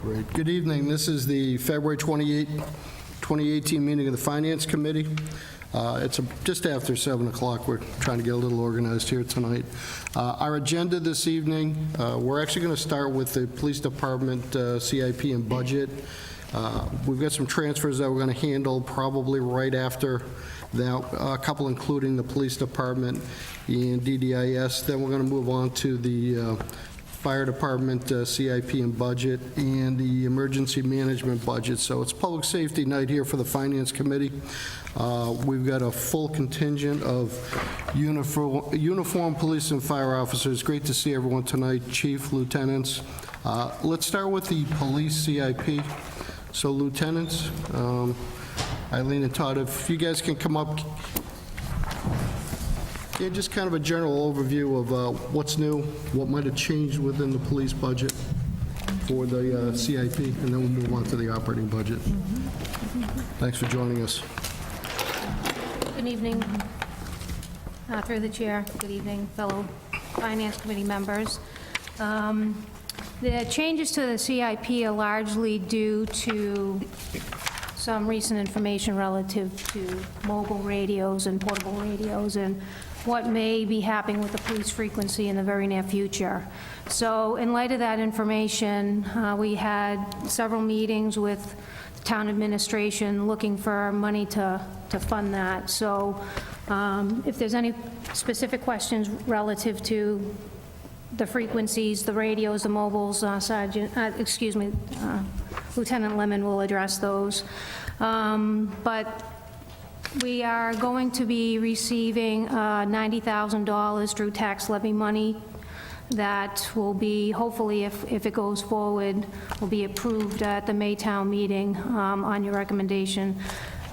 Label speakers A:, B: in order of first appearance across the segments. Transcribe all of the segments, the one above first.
A: Great. Good evening. This is the February 28, 2018 meeting of the Finance Committee. It's just after 7 o'clock. We're trying to get a little organized here tonight. Our agenda this evening, we're actually going to start with the Police Department CIP and budget. We've got some transfers that we're going to handle probably right after that, a couple including the Police Department and DDIS. Then we're going to move on to the Fire Department CIP and budget, and the Emergency Management budget. So it's Public Safety night here for the Finance Committee. We've got a full contingent of uniformed police and fire officers. Great to see everyone tonight, chief, lieutenants. Let's start with the police CIP. So lieutenants, Eileen and Todd, if you guys can come up. Yeah, just kind of a general overview of what's new, what might have changed within the police budget for the CIP, and then we'll move on to the operating budget. Thanks for joining us.
B: Good evening, through the chair. Good evening, fellow Finance Committee members. The changes to the CIP are largely due to some recent information relative to mobile radios and portable radios and what may be happening with the police frequency in the very near future. So in light of that information, we had several meetings with the town administration looking for money to fund that. So if there's any specific questions relative to the frequencies, the radios, the mobiles, Lieutenant Lemon will address those. But we are going to be receiving $90,000 through tax levy money that will be, hopefully, if it goes forward, will be approved at the Maytown meeting on your recommendation.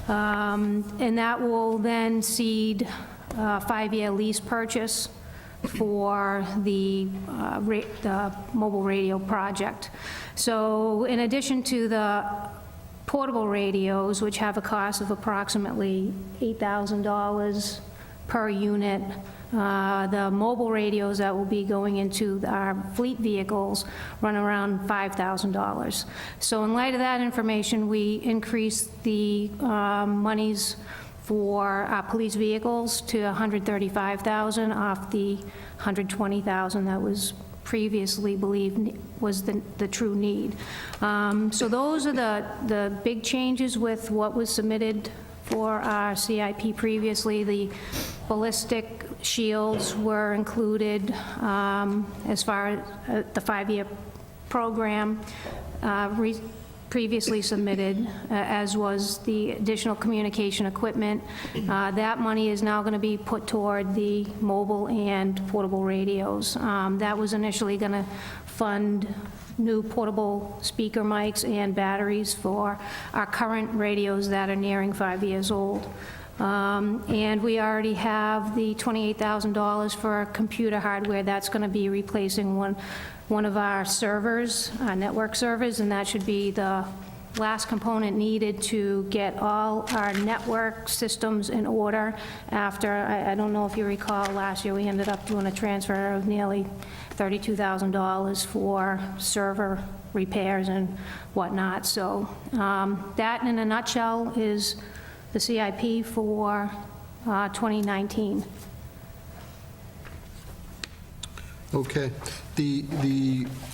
B: And that will then seed a 5-year lease purchase for the mobile radio project. So in addition to the portable radios, which have a cost of approximately $8,000 per unit, the mobile radios that will be going into our fleet vehicles run around $5,000. So in light of that information, we increased the monies for our police vehicles to $135,000 off the $120,000 that was previously believed was the true need. So those are the big changes with what was submitted for our CIP previously. The ballistic shields were included as far as the 5-year program previously submitted, as was the additional communication equipment. That money is now going to be put toward the mobile and portable radios. That was initially going to fund new portable speaker mics and batteries for our current radios that are nearing 5 years old. And we already have the $28,000 for computer hardware. That's going to be replacing one of our servers, network servers, and that should be the last component needed to get all our network systems in order after, I don't know if you recall, last year we ended up doing a transfer of nearly $32,000 for server repairs and whatnot. So that in a nutshell is the CIP for 2019.
A: Okay.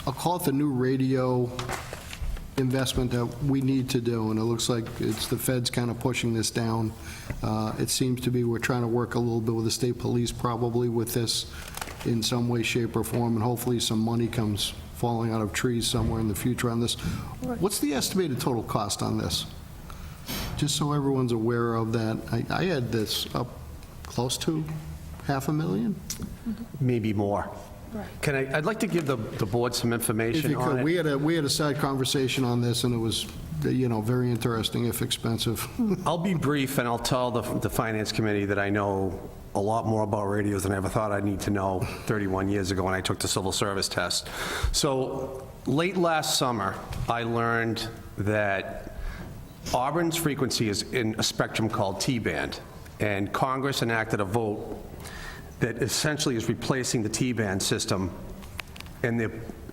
A: I'll call it the new radio investment that we need to do, and it looks like it's the feds kind of pushing this down. It seems to be we're trying to work a little bit with the state police probably with this in some way, shape, or form, and hopefully some money comes falling out of trees somewhere in the future on this. What's the estimated total cost on this? Just so everyone's aware of that. I had this up close to $500,000?
C: Maybe more.
B: Right.
C: I'd like to give the board some information
A: If you
C: on
A: could,
C: it.
A: we had a side conversation on this, and it was, very interesting, if expensive.
C: I'll be brief, and I'll tell the Finance Committee that I know a lot more about radios than I ever thought I'd need to know 31 years ago when I took the civil service test. So late last summer, I learned that Auburn's frequency is in a spectrum called T-band, and Congress enacted a vote that essentially is replacing the T-band system, and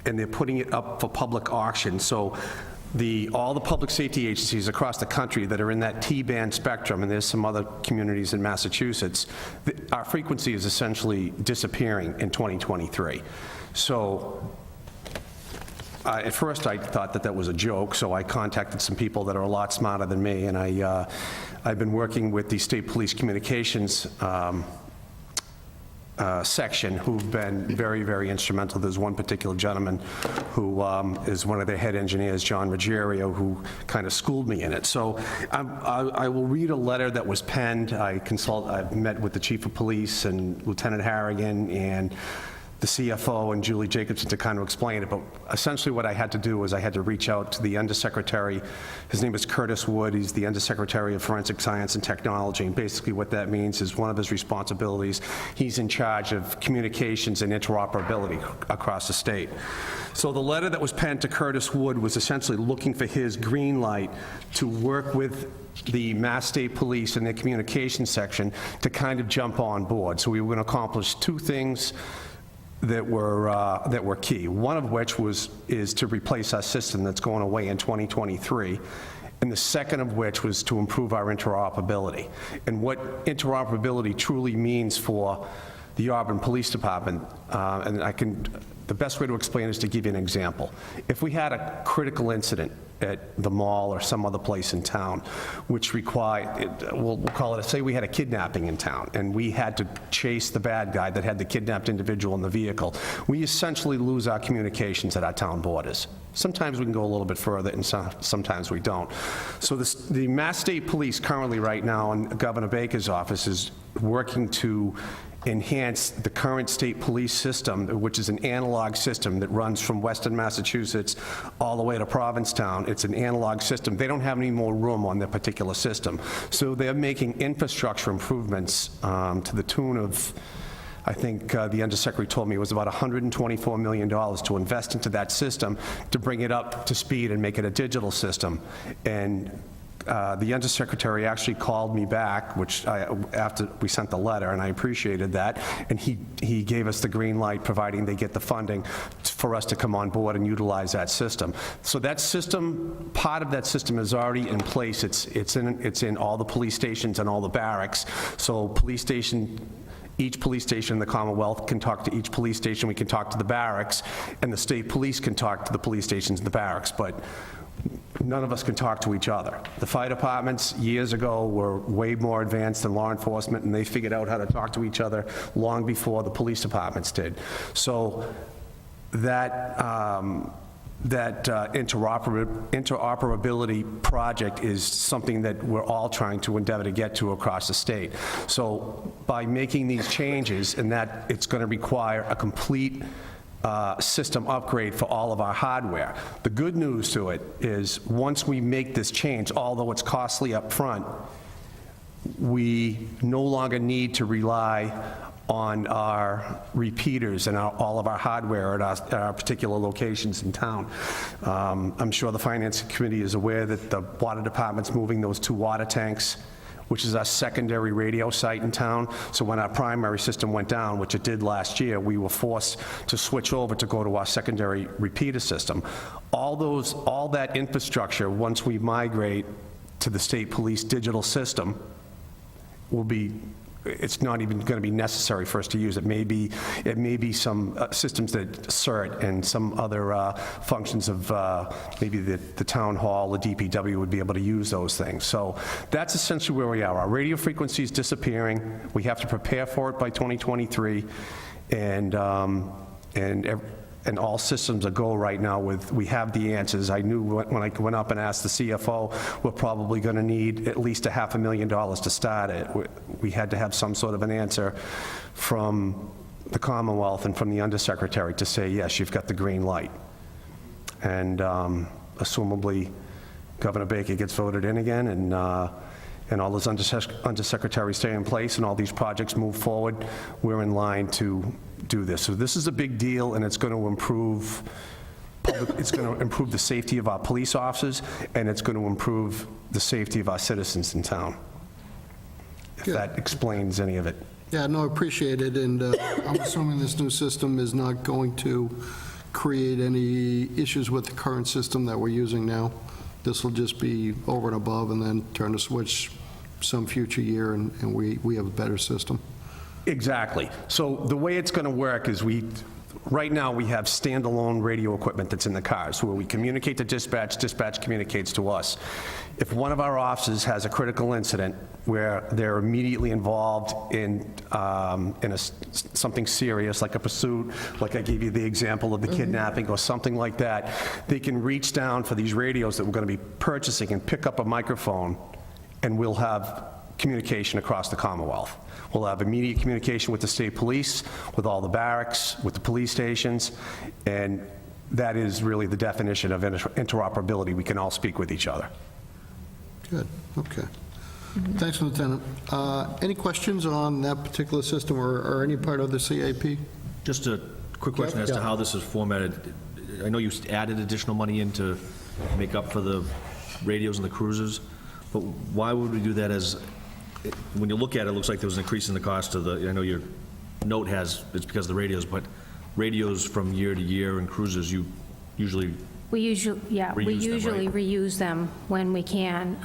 C: and they're putting it up for public auction. So all the public safety agencies across the country that are in that T-band spectrum, and there's some other communities in Massachusetts, our frequency is essentially disappearing in 2023. So at first, I thought that was a joke, so I contacted some people that are a lot smarter than me, and I've been working with the State Police Communications section, who've been very, very instrumental. There's one particular gentleman who is one of their head engineers, John Ruggiero, who kind of schooled me in it. So I will read a letter that was penned. I've met with the chief of police and Lieutenant Harrigan and the CFO and Julie Jacobson to kind of explain it, but essentially what I had to do was I had to reach out to the Undersecretary. His name is Curtis Wood. He's the Undersecretary of Forensic Science and Technology, and basically what that means is one of his responsibilities, he's in charge of communications and interoperability across the state. So the letter that was penned to Curtis Wood was essentially looking for his green light to work with the Mass State Police and their communications section to kind of jump on board. So we were going to accomplish two things that were key. One of which is to replace our system that's going away in 2023, and the second of which was to improve our interoperability. And what interoperability truly means for the Auburn Police Department, the best way to explain it is to give you an example. If we had a critical incident at the mall or some other place in town, which we'll call it, say we had a kidnapping in town, and we had to chase the bad guy that had the kidnapped individual in the vehicle, we essentially lose our communications at our town borders. Sometimes we can go a little bit further, and sometimes we don't. So the Mass State Police currently right now in Governor Baker's office is working to enhance the current state police system, which is an analog system that runs from Western Massachusetts all the way to Provincetown. It's an analog system. They don't have any more room on their particular system. So they're making infrastructure improvements to the tune of, I think the Undersecretary told me it was about $124 million to invest into that system to bring it up to speed and make it a digital system. And the Undersecretary actually called me back, after we sent the letter, and I appreciated that, and he gave us the green light, providing they get the funding for us to come on board and utilize that system. So that system, part of that system is already in place. It's in all the police stations and all the barracks. So each police station in the Commonwealth can talk to each police station. We can talk to the barracks, and the state police can talk to the police stations and the barracks, but none of us can talk to each other. The fire departments years ago were way more advanced than law enforcement, and they figured out how to talk to each other long before the police departments did. So that interoperability project is something that we're all trying to endeavor to get to across the state. So by making these changes, and that it's going to require a complete system upgrade for all of our hardware. The good news to it is once we make this change, although it's costly up front, we no longer need to rely on our repeaters and all of our hardware at our particular locations in town. I'm sure the Finance Committee is aware that the water department's moving those 2 water tanks, which is our secondary radio site in town. So when our primary system went down, which it did last year, we were forced to switch over to go to our secondary repeater system. All that infrastructure, once we migrate to the state police digital system, it's not even going to be necessary for us to use it. It may be some systems that CERT and some other functions of maybe the town hall, the DPW would be able to use those things. So that's essentially where we are. Our radio frequency is disappearing. We have to prepare for it by 2023, and all systems are go right now we have the answers. I knew when I went up and asked the CFO, we're probably going to need at least $500,000 to start it. We had to have some sort of an answer from the Commonwealth and from the Undersecretary to say, yes, you've got the green light. And assumably, Governor Baker gets voted in again, and all those undersecretaries stay in place, and all these projects move forward, we're in line to do this. So this is a big deal, and it's going to improve the safety of our police officers, and it's going to improve the safety of our citizens in town, if that explains any of it.
A: Yeah, no, appreciate it, and I'm assuming this new system is not going to create any issues with the current system that we're using now. This will just be over and above, and then turn the switch some future year, and we have a better system.
C: Exactly. So the way it's going to work is right now, we have standalone radio equipment that's in the cars, where we communicate to dispatch, dispatch communicates to us. If one of our officers has a critical incident where they're immediately involved in something serious, like a pursuit, like I gave you the example of the kidnapping or something like that, they can reach down for these radios that we're going to be purchasing and pick up a microphone, and we'll have communication across the Commonwealth. We'll have immediate communication with the state police, with all the barracks, with the police stations, and that is really the definition of interoperability. We can all speak with each other.
A: Good, okay. Thanks, Lieutenant. Any questions on that particular system or any part of the CIP?
D: Just a quick question as to how this is formatted. I know you added additional money in to make up for the radios and the cruisers, but why would we do that as, when you look at it, it looks like there was an increase in the cost of the, I know your note has, it's because of the radios, but radios from year to year and cruisers, you usually,
B: We usually reuse them when we can,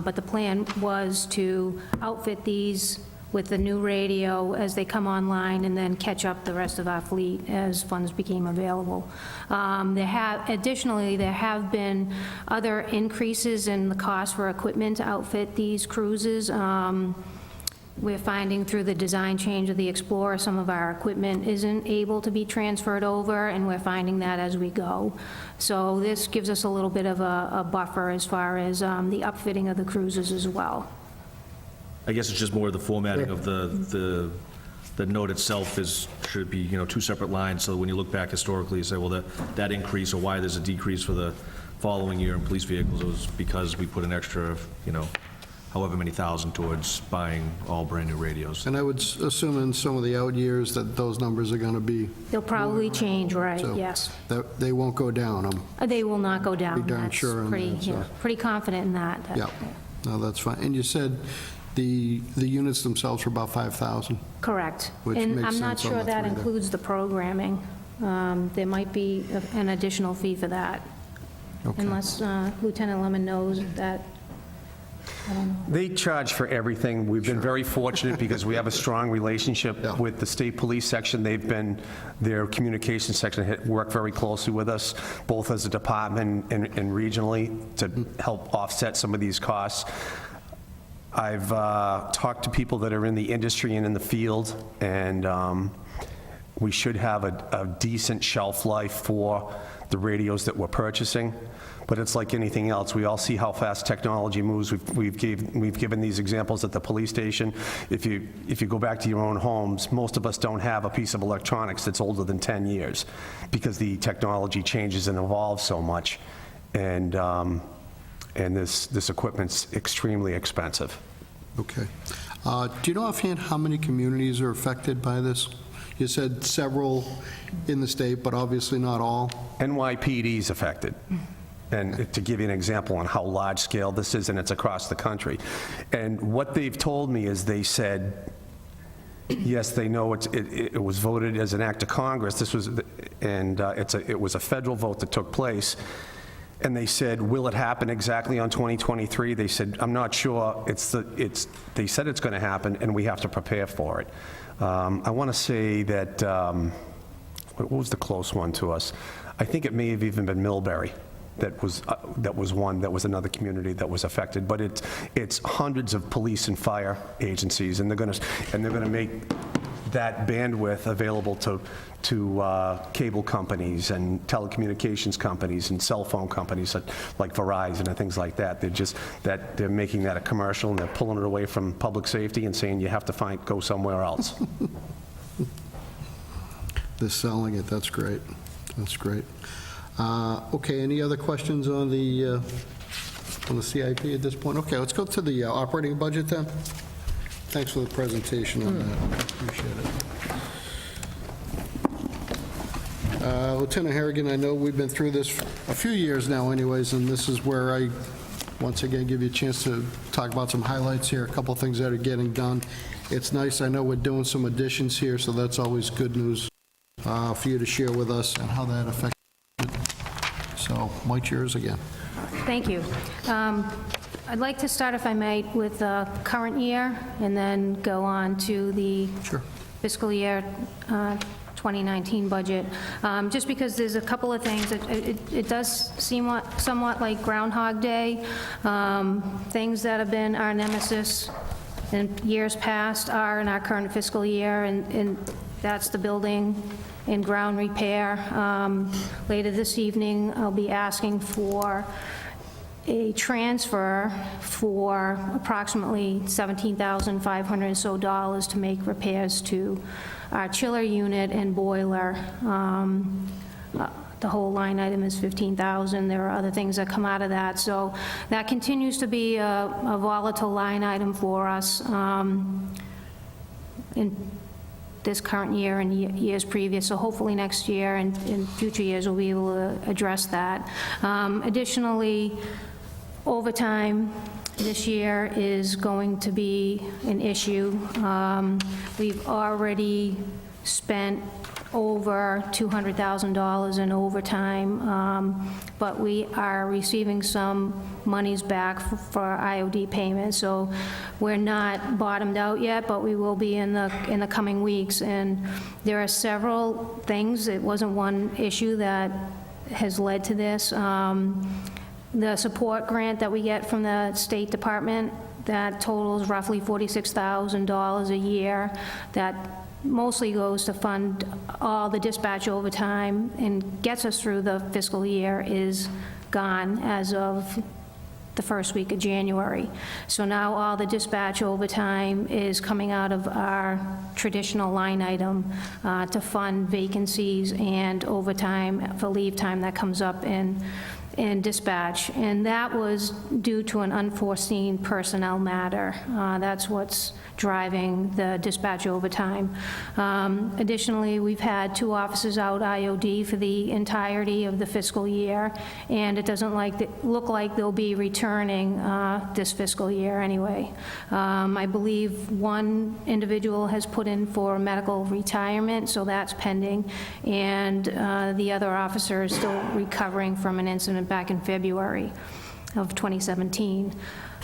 B: but the plan was to outfit these with the new radio as they come online and then catch up the rest of our fleet as funds became available. Additionally, there have been other increases in the cost for equipment to outfit these cruises. We're finding through the design change of the Explorer, some of our equipment isn't able to be transferred over, and we're finding that as we go. So this gives us a little bit of a buffer as far as the upfitting of the cruises as well.
D: I guess it's just more the formatting of the note itself should be, two separate lines, so when you look back historically, you say, well, that increase or why there's a decrease for the following year in police vehicles, it was because we put an extra, however many thousand towards buying all brand-new radios.
A: And I would assume in some of the out years that those numbers are going to be,
B: They'll probably change, right,
A: So-
B: yes.
A: that they won't go down.
B: They will not go down.
A: Be darn
B: That's
A: sure on
B: pretty,
A: that, so.
B: yeah, pretty confident in that.
A: Yeah, no, that's fine. And you said the units themselves are about 5,000?
B: Correct.
A: Which
B: And
A: makes
B: I'm not
A: sense on
B: sure
A: the
B: that
A: three there.
B: includes the programming. There might be an additional fee for that,
A: Okay.
B: unless Lieutenant Lemon knows that. I don't know.
C: They charge for everything. We've been very fortunate because we have a strong relationship
A: Yeah.
C: with the state police section. Their communications section worked very closely with us, both as a department and regionally, to help offset some of these costs. I've talked to people that are in the industry and in the field, and we should have a decent shelf life for the radios that we're purchasing. But it's like anything else. We all see how fast technology moves. We've given these examples at the police station. If you go back to your own homes, most of us don't have a piece of electronics that's older than 10 years because the technology changes and evolves so much. And this equipment's extremely expensive.
A: Okay. Do you know offhand how many communities are affected by this? You said several in the state, but obviously not all.
C: NYPD's affected. And to give you an example on how large scale this is, and it's across the country. And what they've told me is they said, yes, they know it was voted as an act of Congress. This was, and it was a federal vote that took place. And they said, will it happen exactly on 2023? They said, I'm not sure. They said it's going to happen, and we have to prepare for it. I want to say that, what was the close one to us? I think it may have even been Millbury. That was another community that was affected, but it's hundreds of police and fire agencies, and they're going to make that bandwidth available to cable companies and telecommunications companies and cell phone companies like Verizon and things like that. They're making that a commercial, and they're pulling it away from public safety and saying you have to go somewhere else.
A: They're selling it, that's great. That's great. Okay, any other questions on the CIP at this point? Okay, let's go to the operating budget then. Thanks for the presentation on that. Appreciate it. Lieutenant Harrigan, I know we've been through this a few years now anyways, and this is where I, once again, give you a chance to talk about some highlights here, a couple of things that are getting done. It's nice, I know we're doing some additions here, so that's always good news for you to share with us and how that affects So, Mike's yours again.
B: Thank you. I'd like to start, if I might, with the current year, and then go on to the
A: Sure.
B: fiscal year 2019 budget, just because there's a couple of things. It does seem somewhat like Groundhog Day. Things that have been our nemesis in years past are in our current fiscal year, and that's the building and ground repair. Later this evening, I'll be asking for a transfer for approximately $17,500 or so to make repairs to our chiller unit and boiler. The whole line item is $15,000. There are other things that come out of that. So that continues to be a volatile line item for us in this current year and years previous. So hopefully next year and in future years, we'll be able to address that. Additionally, overtime this year is going to be an issue. We've already spent over $200,000 in overtime, but we are receiving some monies back for IOD payments. So we're not bottomed out yet, but we will be in the coming weeks. And there are several things. It wasn't one issue that has led to this. The support grant that we get from the State Department, that totals roughly $46,000 a year. That mostly goes to fund all the dispatch overtime and gets us through the fiscal year, is gone as of the first week of January. So now all the dispatch overtime is coming out of our traditional line item to fund vacancies and overtime for leave time that comes up in dispatch. And that was due to an unforeseen personnel matter. That's what's driving the dispatch overtime. Additionally, we've had 2 officers out IOD for the entirety of the fiscal year, and it doesn't look like they'll be returning this fiscal year anyway. I believe one individual has put in for medical retirement, so that's pending, and the other officer is still recovering from an incident back in February of 2017.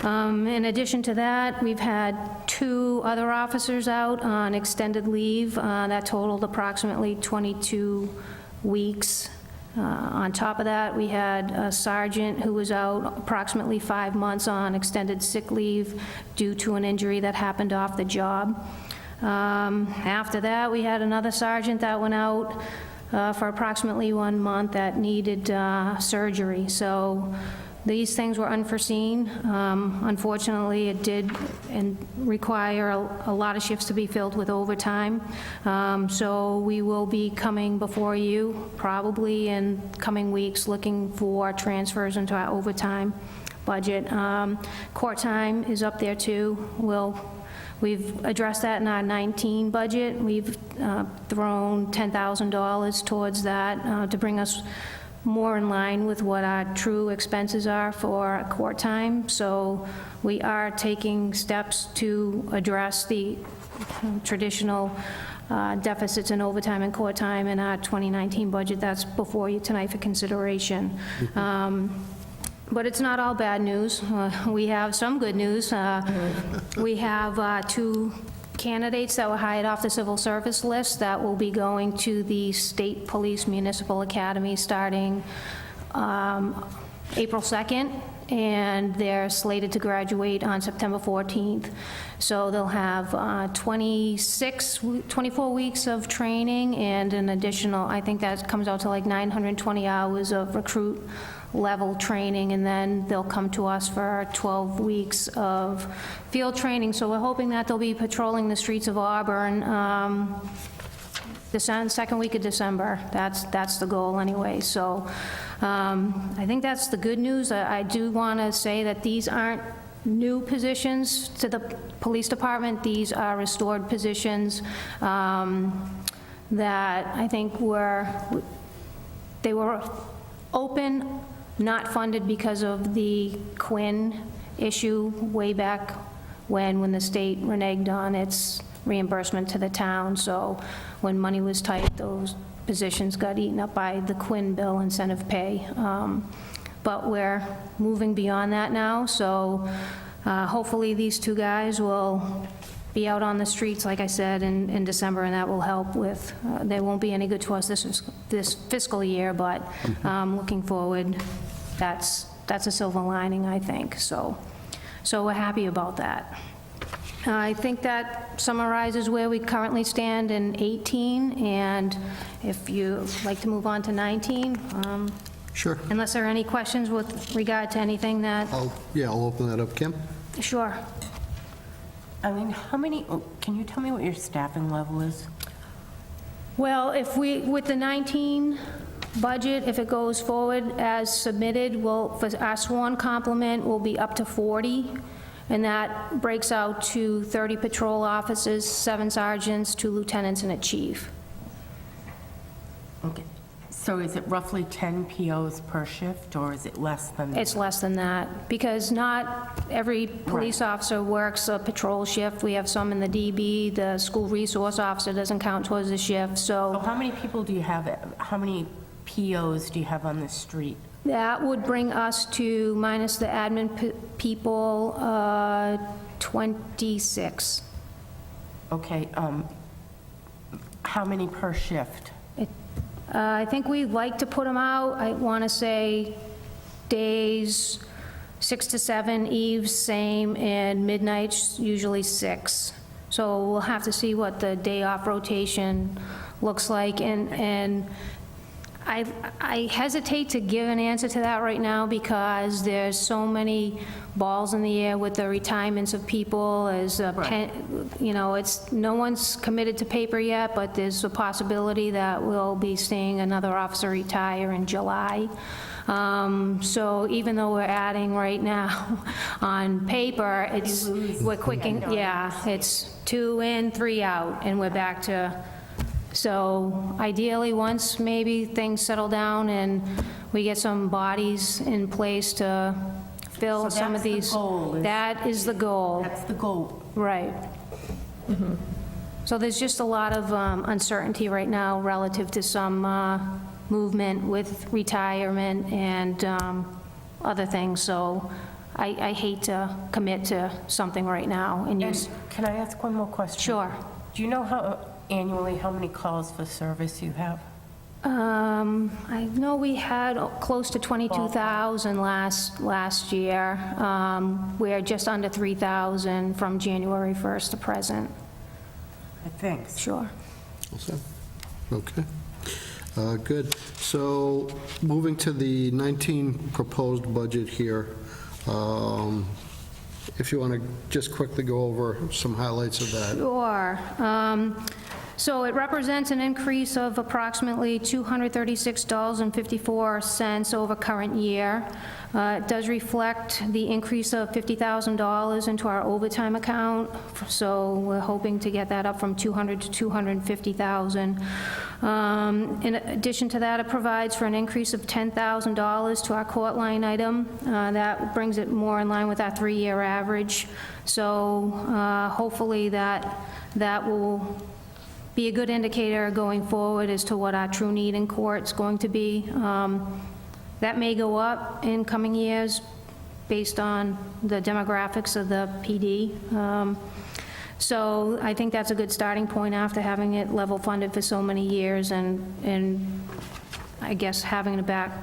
B: In addition to that, we've had 2 other officers out on extended leave that totaled approximately 22 weeks. On top of that, we had a sergeant who was out approximately 5 months on extended sick leave due to an injury that happened off the job. After that, we had another sergeant that went out for approximately 1 month that needed surgery. So these things were unforeseen. Unfortunately, it did require a lot of shifts to be filled with overtime. So we will be coming before you probably in coming weeks looking for transfers into our overtime budget. Court time is up there too. We've addressed that in our 19 budget. We've thrown $10,000 towards that to bring us more in line with what our true expenses are for court time. So we are taking steps to address the traditional deficits in overtime and court time in our 2019 budget. That's before you tonight for consideration. But it's not all bad news. We have some good news. We have 2 candidates that were hired off the civil service list that will be going to the State Police Municipal Academy starting April 2nd, and they're slated to graduate on September 14th. So they'll have 24 weeks of training and an additional, I think that comes out to like 920 hours of recruit level training, and then they'll come to us for 12 weeks of field training. So we're hoping that they'll be patrolling the streets of Auburn the second week of December. That's the goal anyway. So I think that's the good news. I do want to say that these aren't new positions to the police department. These are restored positions that I think they were open, not funded because of the Quinn issue way back when the state reneged on its reimbursement to the town. So when money was tight, those positions got eaten up by the Quinn bill incentive pay. But we're moving beyond that now, so hopefully these two guys will be out on the streets, like I said, in December, and that will help with, they won't be any good to us this fiscal year, but looking forward, that's a silver lining, I think, so we're happy about that. I think that summarizes where we currently stand in 18, and if you'd like to move on to 19,
A: Sure.
B: unless there are any questions with regard to anything that,
A: I'll open that up. Kim?
B: sure.
E: Eileen, can you tell me what your staffing level is?
B: Well, with the 19 budget, if it goes forward as submitted, for our sworn complement, will be up to 40, and that breaks out to 30 patrol officers, 7 sergeants, 2 lieutenants, and a chief.
E: Okay. So is it roughly 10 POs per shift, or is it less than that?
B: It's less than that, because not every police officer works a patrol shift. We have some in the DB, the school resource officer doesn't count towards the shift,
E: So
B: so
E: how many people do you have, how many POs do you have on the street?
B: that would bring us to, minus the admin people, 26.
E: Okay, how many per shift?
B: I think we like to put them out, I want to say days 6 to 7, eves same, and midnights usually 6. So we'll have to see what the day off rotation looks like, and I hesitate to give an answer to that right now because there's so many balls in the air with the retirements of people, no one's committed to paper yet, but there's a possibility that we'll be seeing another officer retire in July. So even though we're adding right now on paper, we're quicking, it's 2 in, 3 out, and we're back to. So ideally, once maybe things settle down and we get some bodies in place to fill
E: So
B: some of
E: that's the
B: these.
E: goal,
B: That is the goal,
E: That's the goal.
B: right. So there's just a lot of uncertainty right now relative to some movement with retirement and other things, so I hate to commit to something right now and use.
E: And can I ask one more question?
B: Sure.
E: Do you know annually how many calls for service you have?
B: I know we had close to 22,000 last year. We're just under 3,000 from January 1st to present.
E: Thanks.
B: Sure.
A: All set? Okay. Good. So moving to the 19 proposed budget here, if you want to just quickly go over some highlights of that.
B: Sure. So it represents an increase of approximately $236.54 over current year. It does reflect the increase of $50,000 into our overtime account, so we're hoping to get that up from $200,000 to $250,000. In addition to that, it provides for an increase of $10,000 to our court line item. That brings it more in line with our 3-year average. So hopefully that will be a good indicator going forward as to what our true need in court is going to be. That may go up in coming years based on the demographics of the PD. So I think that's a good starting point after having it level funded for so many years and I guess having it back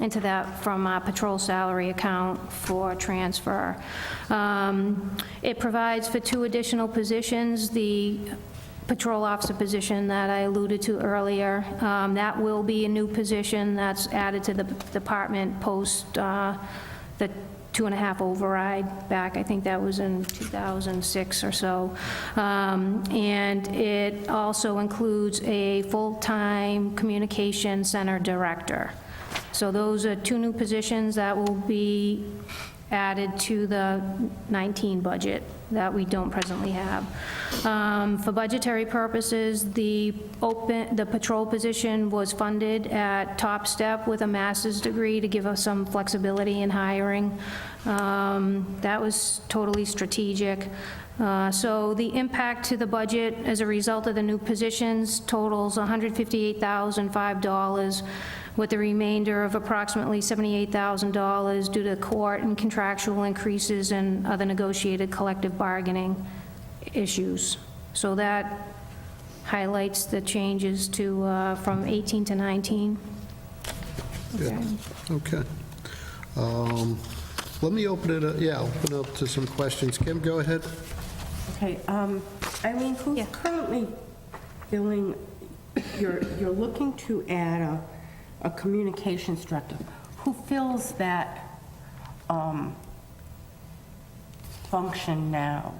B: into that from our patrol salary account for transfer. It provides for 2 additional positions, the patrol officer position that I alluded to earlier. That will be a new position that's added to the department post the 2.5 override back, I think that was in 2006 or so. And it also includes a full-time communication center director. So those are 2 new positions that will be added to the 19 budget that we don't presently have. For budgetary purposes, the patrol position was funded at top step with a master's degree to give us some flexibility in hiring. That was totally strategic. So the impact to the budget as a result of the new positions totals $158,005, with the remainder of approximately $78,000 due to court and contractual increases and other negotiated collective bargaining issues. So that highlights the changes to, from 18 to 19. Okay.
A: Okay. Let me open it up, open up to some questions. Kim, go ahead.
E: Okay, Eileen, who's
B: Yeah.
E: currently filling, you're looking to add a communications director. Who fills that function now?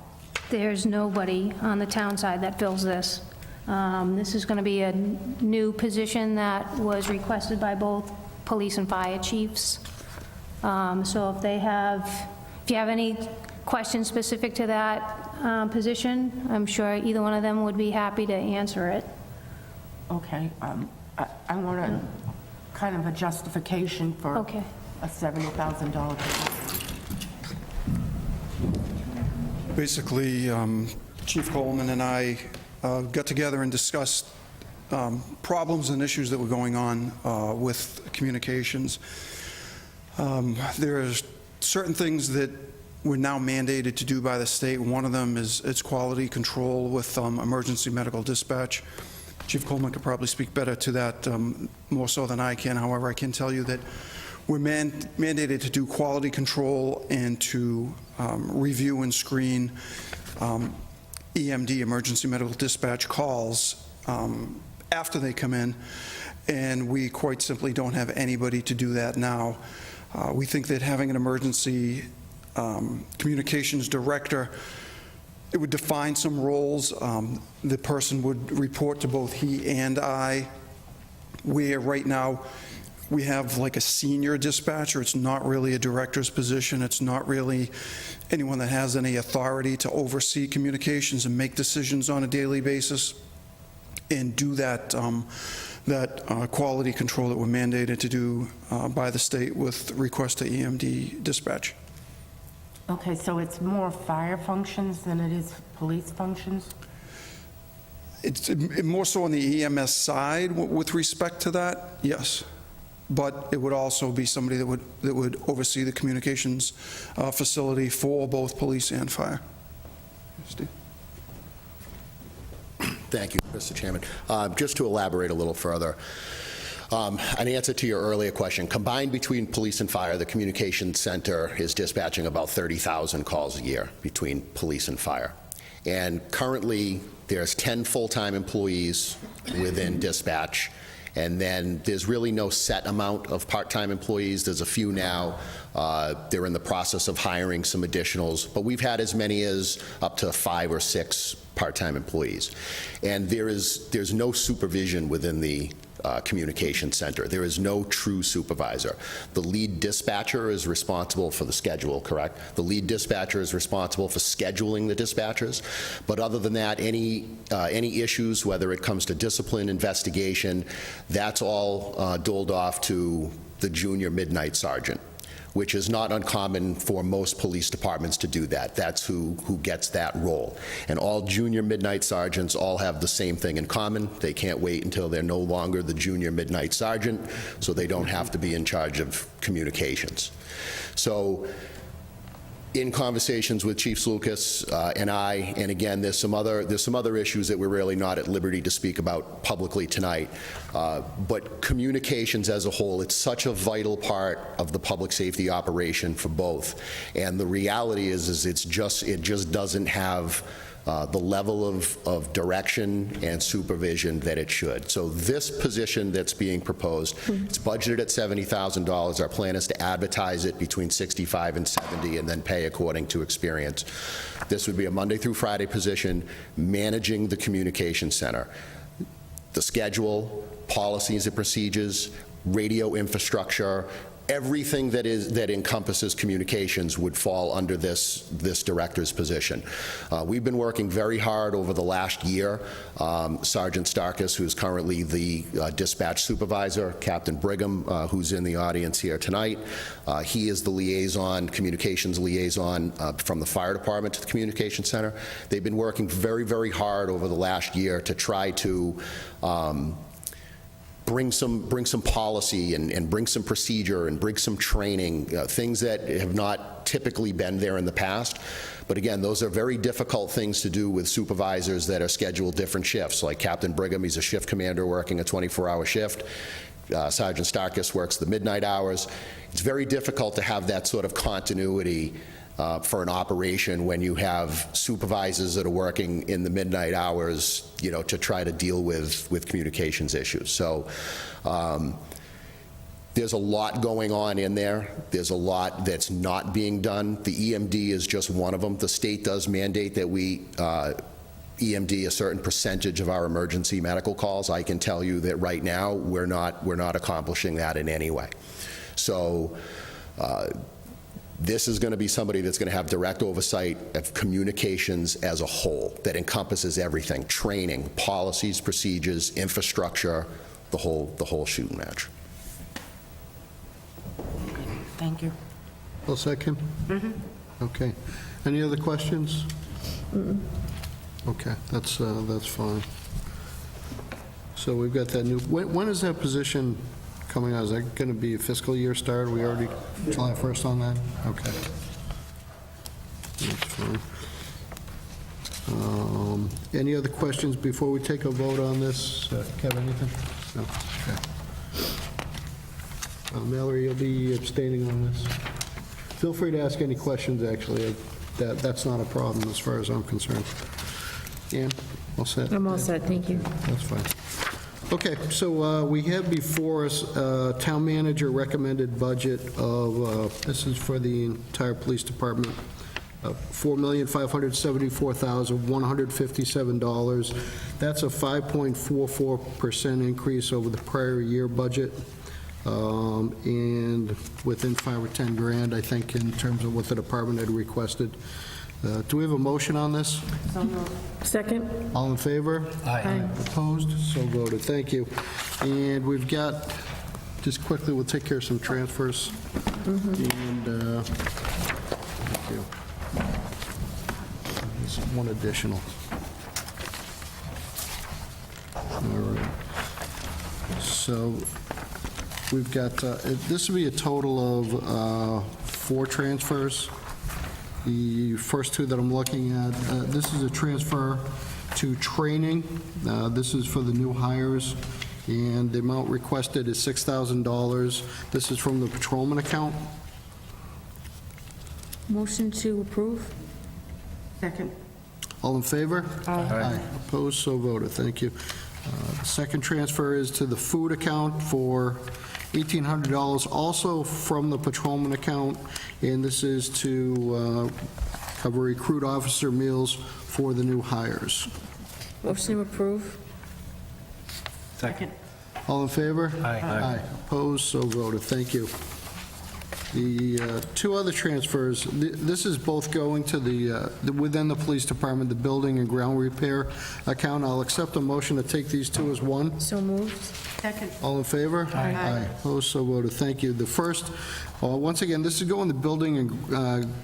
B: There's nobody on the town side that fills this. This is going to be a new position that was requested by both police and fire chiefs. So if you have any questions specific to that position, I'm sure either one of them would be happy to answer it.
E: Okay, I want kind of a justification for
B: Okay.
E: a $70,000 position.
F: Basically, Chief Coleman and I got together and discussed problems and issues that were going on with communications. There are certain things that we're now mandated to do by the state. One of them is its quality control with emergency medical dispatch. Chief Coleman could probably speak better to that more so than I can. However, I can tell you that we're mandated to do quality control and to review and screen EMD, emergency medical dispatch calls after they come in, and we quite simply don't have anybody to do that now. We think that having an emergency communications director, it would define some roles. The person would report to both he and I, where right now we have like a senior dispatcher. It's not really a director's position. It's not really anyone that has any authority to oversee communications and make decisions on a daily basis and do that quality control that we're mandated to do by the state with request to EMD dispatch.
E: Okay, so it's more fire functions than it is police functions?
F: It's more so on the EMS side with respect to that, yes. But it would also be somebody that would oversee the communications facility for both police and fire. Steve?
G: Thank you, Mr. Chairman. Just to elaborate a little further, an answer to your earlier question, combined between police and fire, the communications center is dispatching about 30,000 calls a year between police and fire. And currently, there's 10 full-time employees within dispatch, and then there's really no set amount of part-time employees. There's a few now. They're in the process of hiring some additionals, but we've had as many as up to 5 or 6 part-time employees. And there's no supervision within the communication center. There is no true supervisor. The lead dispatcher is responsible for the schedule, correct? The lead dispatcher is responsible for scheduling the dispatchers. But other than that, any issues, whether it comes to discipline, investigation, that's all doled off to the junior midnight sergeant, which is not uncommon for most police departments to do that. That's who gets that role. And all junior midnight sergeants all have the same thing in common. They can't wait until they're no longer the junior midnight sergeant, so they don't have to be in charge of communications. So in conversations with Chief Lucas and I, and again, there's some other issues that we're really not at liberty to speak about publicly tonight, but communications as a whole, it's such a vital part of the public safety operation for both. And the reality is it just doesn't have the level of direction and supervision that it should. So this position that's being proposed, it's budgeted at $70,000. Our plan is to advertise it between $65,000 and $70,000 and then pay according to experience. This would be a Monday through Friday position managing the communication center. The schedule, policies and procedures, radio infrastructure, everything that encompasses communications would fall under this director's position. We've been working very hard over the last year. Sergeant Starkus, who's currently the dispatch supervisor, Captain Brigham, who's in the audience here tonight, he is the liaison, communications liaison from the fire department to the communication center. They've been working very, very hard over the last year to try to bring some policy and bring some procedure and bring some training, things that have not typically been there in the past. But again, those are very difficult things to do with supervisors that are scheduled different shifts. Like Captain Brigham, he's a shift commander working a 24-hour shift. Sergeant Starkus works the midnight hours. It's very difficult to have that sort of continuity for an operation when you have supervisors that are working in the midnight hours, to try to deal with communications issues. So there's a lot going on in there. There's a lot that's not being done. The EMD is just one of them. The state does mandate that we EMD a certain percentage of our emergency medical calls. I can tell you that right now we're not accomplishing that in any way. So this is going to be somebody that's going to have direct oversight of communications as a whole that encompasses everything: training, policies, procedures, infrastructure, the whole shooting match.
E: Thank you.
A: Well, second? Okay. Any other questions? Okay, that's fine. So we've got that new, when is that position coming out? Is that going to be a fiscal year start? Are we already July 1st on that? Okay. That's fine. Any other questions before we take a vote on this? Kevin, anything? No? Okay. Mallory, you'll be abstaining on this. Feel free to ask any questions, actually. That's not a problem as far as I'm concerned. Ann, all set?
H: I'm all set, thank you.
A: That's fine. Okay, so we have before us town manager recommended budget of, this is for the entire police department, $4,574,157. That's a 5.44% increase over the prior year budget, and within 5 or 10 grand, I think, in terms of what the department had requested. Do we have a motion on this?
H: Second?
A: All in favor?
H: Aye.
A: Opposed? So voted. Thank you. And we've got, just quickly, we'll take care of some transfers. And, thank you. There's one additional. All right. So we've got, this will be a total of 4 transfers. The first 2 that I'm looking at, this is a transfer to training. This is for the new hires, and the amount requested is $6,000. This is from the patrolman account.
H: Motion to approve?
E: Second.
A: All in favor? Aye. Opposed? So voted. Thank you. The second transfer is to the food account for $1,800, also from the patrolman account, and this is to cover recruit officer meals for the new hires.
H: Motion to approve?
E: Second.
A: All in favor? Aye. Opposed? So voted. Thank you. The 2 other transfers, this is both going to the, within the police department, the building and ground repair account. I'll accept a motion to take these 2 as one.
H: So moved?
E: Second.
A: All in favor? Aye. Opposed? So voted. Thank you. The first, once again, this is going to the building and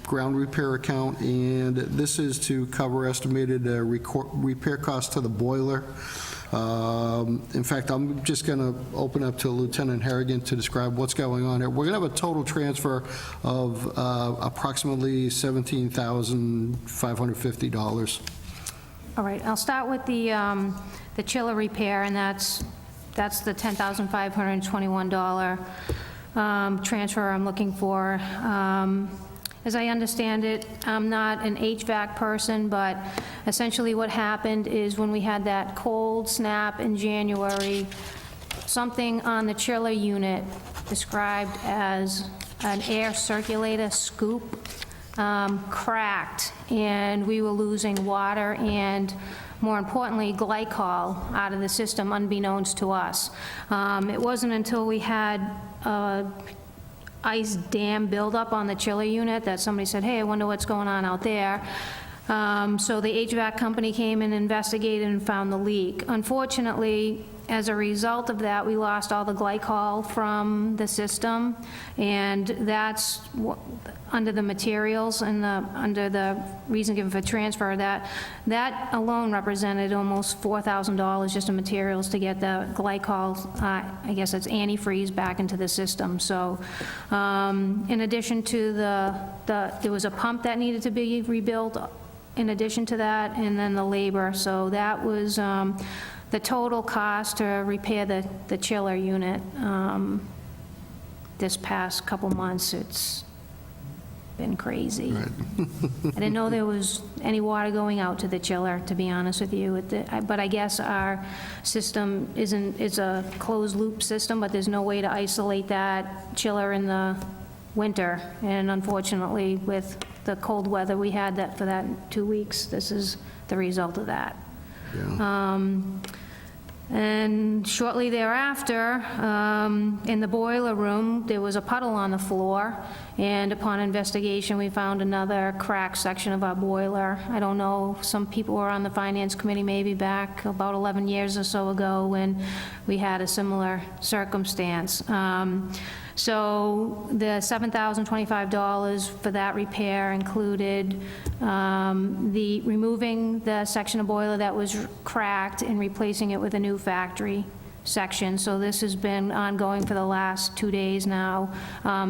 A: ground repair account, and this is to cover estimated repair costs to the boiler. In fact, I'm just going to open up to Lieutenant Harrigan to describe what's going on here. We're going to have a total transfer of approximately $17,550.
B: All right, I'll start with the chiller repair, and that's the $10,521 transfer I'm looking for. As I understand it, I'm not an HVAC person, but essentially what happened is when we had that cold snap in January, something on the chiller unit described as an air circulator scoop cracked, and we were losing water and, more importantly, glycol out of the system unbeknownst to us. It wasn't until we had ice dam buildup on the chiller unit that somebody said, hey, I wonder what's going on out there. So the HVAC company came and investigated and found the leak. Unfortunately, as a result of that, we lost all the glycol from the system, and that's under the materials and under the reason given for transfer, that alone represented almost $4,000 just in materials to get the glycol, I guess it's antifreeze, back into the system. So in addition to there was a pump that needed to be rebuilt in addition to that, and then the labor. So that was the total cost to repair the chiller unit this past couple months. It's been crazy. I didn't know there was any water going out to the chiller, to be honest with you. But I guess our system is a closed-loop system, but there's no way to isolate that chiller in the winter. And unfortunately, with the cold weather we had for that 2 weeks, this is the result of that. And shortly thereafter, in the boiler room, there was a puddle on the floor, and upon investigation, we found another cracked section of our boiler. I don't know, some people were on the Finance Committee maybe back about 11 years or so ago when we had a similar circumstance. So the $7,025 for that repair included removing the section of boiler that was cracked and replacing it with a new factory section. So this has been ongoing for the last 2 days now.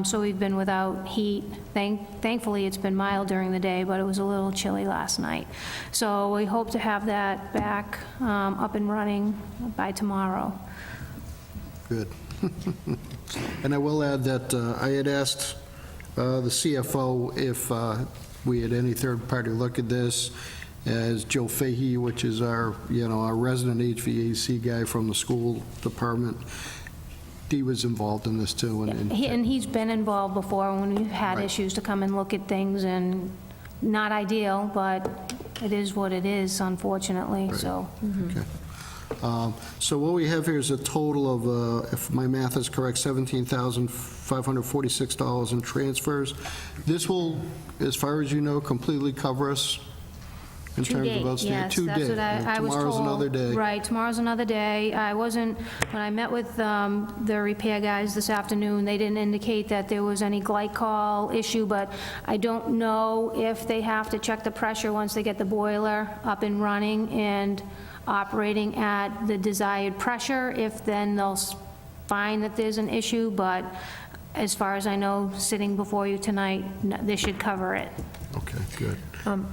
B: So we've been without heat. Thankfully, it's been mild during the day, but it was a little chilly last night. So we hope to have that back up and running by tomorrow.
A: Good. And I will add that I had asked the CFO if we had any third-party look at this, as Joe Fahey, which is our resident HVAC guy from the school department, he was involved in this too. And
B: He's been involved before when we've had
A: Right.
B: issues to come and look at things, and not ideal, but it is what it is, unfortunately, so.
A: Okay. So what we have here is a total of, if my math is correct, $17,546 in transfers. This will, as far as you know, completely cover us in terms of outstanding?
B: Yes,
A: 2
B: that's
A: days.
B: what I was told.
A: Tomorrow's another day.
B: Right, tomorrow's another day. When I met with the repair guys this afternoon, they didn't indicate that there was any glycol issue, but I don't know if they have to check the pressure once they get the boiler up and running and operating at the desired pressure, if then they'll find that there's an issue, but as far as I know, sitting before you tonight, this should cover it.
A: Okay, good.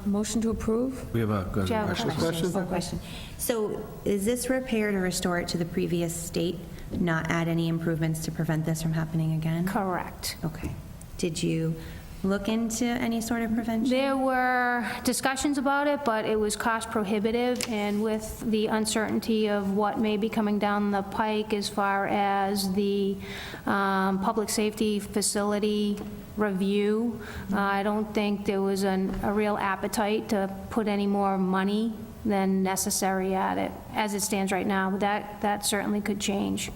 H: Motion to approve?
D: We have a,
B: Do you have a question?
I: One question. So is this repair to restore it to the previous state, not add any improvements to prevent this from happening again?
B: Correct.
I: Okay. Did you look into any sort of prevention?
B: There were discussions about it, but it was cost prohibitive, and with the uncertainty of what may be coming down the pike as far as the public safety facility review, I don't think there was a real appetite to put any more money than necessary at it, as it stands right now. But that certainly could change.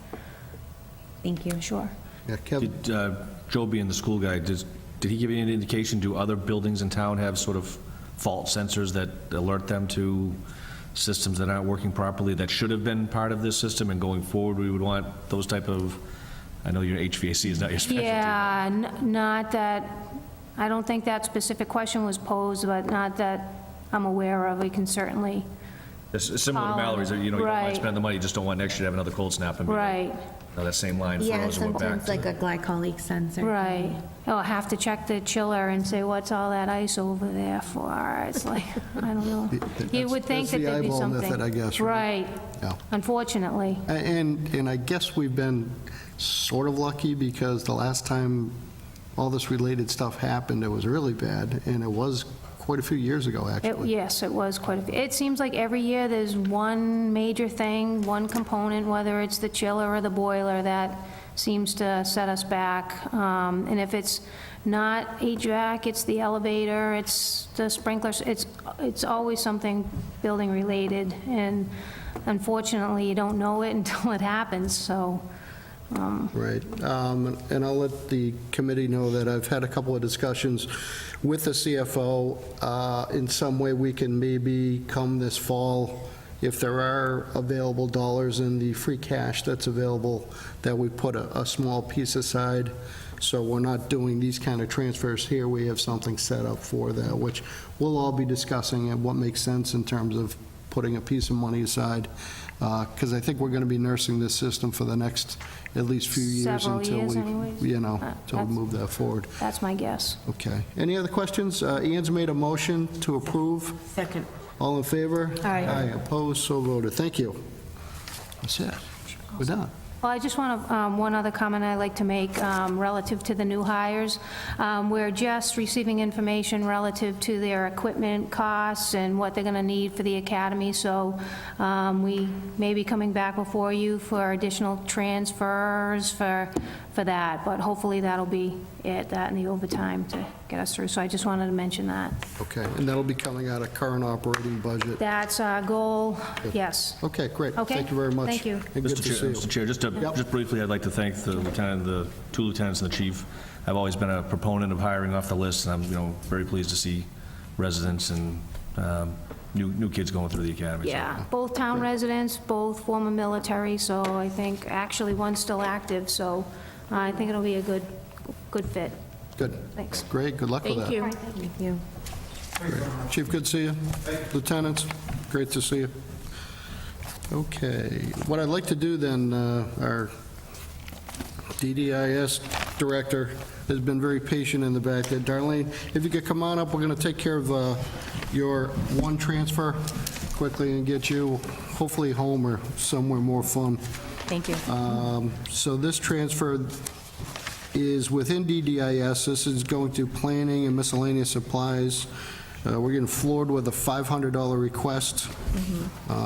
I: Thank you.
B: Sure.
A: Yeah, Kevin?
D: did Joe being the school guy, did he give you any indication, do other buildings in town have sort of fault sensors that alert them to systems that aren't working properly that should have been part of this system, and going forward, we would want those type of, I know your HVAC is not your specialty.
B: Yeah, not that, I don't think that specific question was posed, but not that I'm aware of. We can certainly,
D: It's similar to Mallory's, you don't want
B: Right.
D: to spend the money, you just don't want next year to have another cold snap and be like,
B: right,
D: "No, that same line
I: Yeah,
D: froze and we're back
I: sometimes
D: to
I: like a glycol leak sensor.
B: right. I'll have to check the chiller and say, what's all that ice over there for? It's like, I don't know. You would think
A: That's
B: that
A: the
B: there'd be
A: eyeball
B: something.
A: method, I guess, right?
B: Right,
A: Yeah.
B: unfortunately.
A: And I guess we've been sort of lucky, because the last time all this related stuff happened, it was really bad, and it was quite a few years ago, actually.
B: Yes, it was quite a few. It seems like every year there's one major thing, one component, whether it's the chiller or the boiler, that seems to set us back. And if it's not HVAC, it's the elevator, it's the sprinklers, it's always something building related. And unfortunately, you don't know it until it happens, so
A: Right. And I'll let the committee know that I've had a couple of discussions with the CFO. In some way, we can maybe come this fall, if there are available dollars in the free cash that's available, that we put a small piece aside. So we're not doing these kind of transfers here. We have something set up for that, which we'll all be discussing and what makes sense in terms of putting a piece of money aside. Because I think we're going to be nursing this system for the next at least few years
B: Several
A: until
B: years
A: we,
B: anyways.
A: until we move that forward.
B: That's my guess.
A: Okay. Any other questions? Ian's made a motion to approve.
E: Second.
A: All in favor?
H: Aye.
A: Aye, opposed, so voted. Thank you. That's it. We're done.
B: Well, I just want to, one other comment I'd like to make relative to the new hires. We're just receiving information relative to their equipment costs and what they're going to need for the academy, so we may be coming back before you for additional transfers for that, but hopefully that'll be it, that and the overtime to get us through. So I just wanted to mention that.
A: Okay, and that'll be coming out of current operating budget.
B: That's our goal, yes.
A: Okay, great.
B: Okay.
A: Thank you very much.
B: Thank you.
A: And good to see you.
D: Mr. Chair,
A: Yep.
D: just briefly, I'd like to thank the lieutenant, the two lieutenants and the chief. I've always been a proponent of hiring off the list, and I'm, very pleased to see residents and new kids going through the academy. So,
B: Yeah, both town residents, both former military, so I think, actually, one's still active, so I think it'll be a good fit.
A: Good.
B: Thanks.
A: Great, good luck with that.
B: Thank you.
H: Thank you.
A: Chief, good to see you. Lieutenants, great to see you. Okay, what I'd like to do then, our DDIS director has been very patient in the back there. Darlene, if you could come on up, we're going to take care of your one transfer quickly and get you hopefully home or somewhere more fun.
H: Thank you.
A: So this transfer is within DDIS. This is going to planning and miscellaneous supplies. We're getting floored with a $500 request.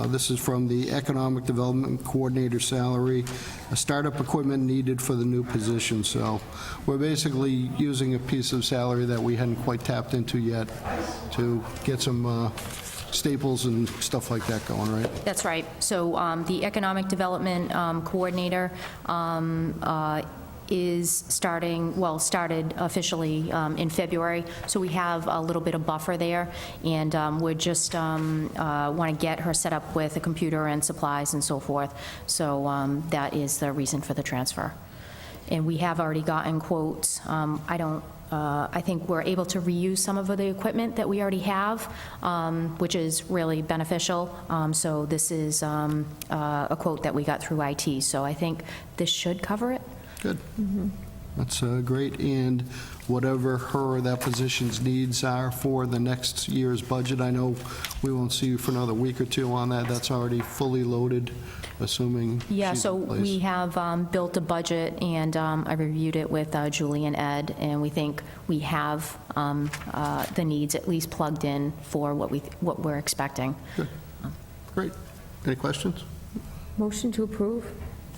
A: This is from the Economic Development Coordinator salary, a startup equipment needed for the new position. So we're basically using a piece of salary that we hadn't quite tapped into yet to get some staples and stuff like that going, right?
J: That's right. So the Economic Development Coordinator is started officially in February, so we have a little bit of buffer there, and we're just want to get her set up with a computer and supplies and so forth. So that is the reason for the transfer. And we have already gotten quotes. I think we're able to reuse some of the equipment that we already have, which is really beneficial. So this is a quote that we got through IT, so I think this should cover it.
A: Good. That's great. And whatever her or that position's needs are for the next year's budget, I know we won't see you for another week or two on that. That's already fully loaded, assuming
J: Yeah,
A: she's
J: so
A: in place.
J: we have built a budget, and I reviewed it with Julie and Ed, and we think we have the needs at least plugged in for what we're expecting.
A: Good. Great. Any questions?
H: Motion to approve?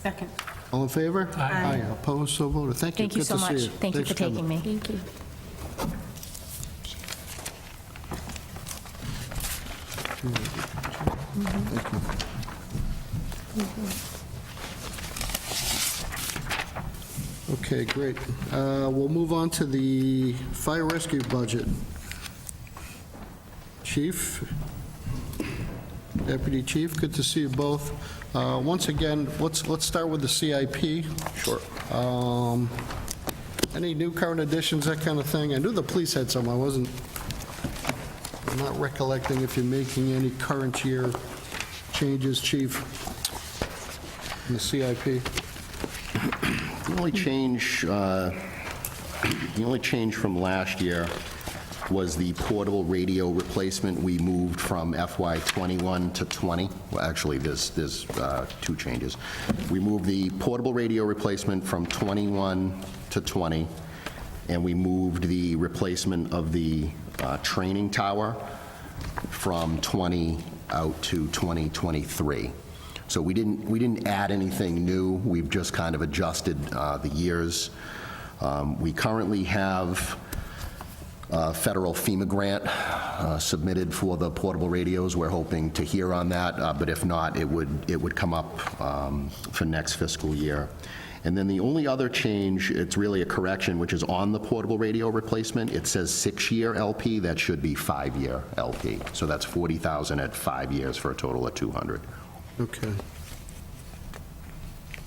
E: Second.
A: All in favor? Aye. Opposed, so voted. Thank you.
J: Thank you
A: Good
J: so
A: to see
J: much.
A: you.
J: Thank you
A: Thanks
J: for taking
A: coming.
J: me.
H: Thank you.
A: Okay, great. We'll move on to the fire rescue budget. Chief, Deputy Chief, good to see you both. Once again, let's start with the CIP.
G: Sure.
A: Any new current additions, that kind of thing? I knew the police had some, I'm not recollecting if you're making any current year changes, Chief, in the CIP.
G: The only change from last year was the portable radio replacement. We moved from FY '21 to '20. Well, actually, there's two changes. We moved the portable radio replacement from '21 to '20, and we moved the replacement of the training tower from '20 out to 2023. So we didn't add anything new. We've just kind of adjusted the years. We currently have a federal FEMA grant submitted for the portable radios. We're hoping to hear on that, but if not, it would come up for next fiscal year. And then the only other change, it's really a correction, which is on the portable radio replacement. It says 6-year LP, that should be 5-year LP. So that's $40,000 at 5 years for a total of $200.
A: Okay.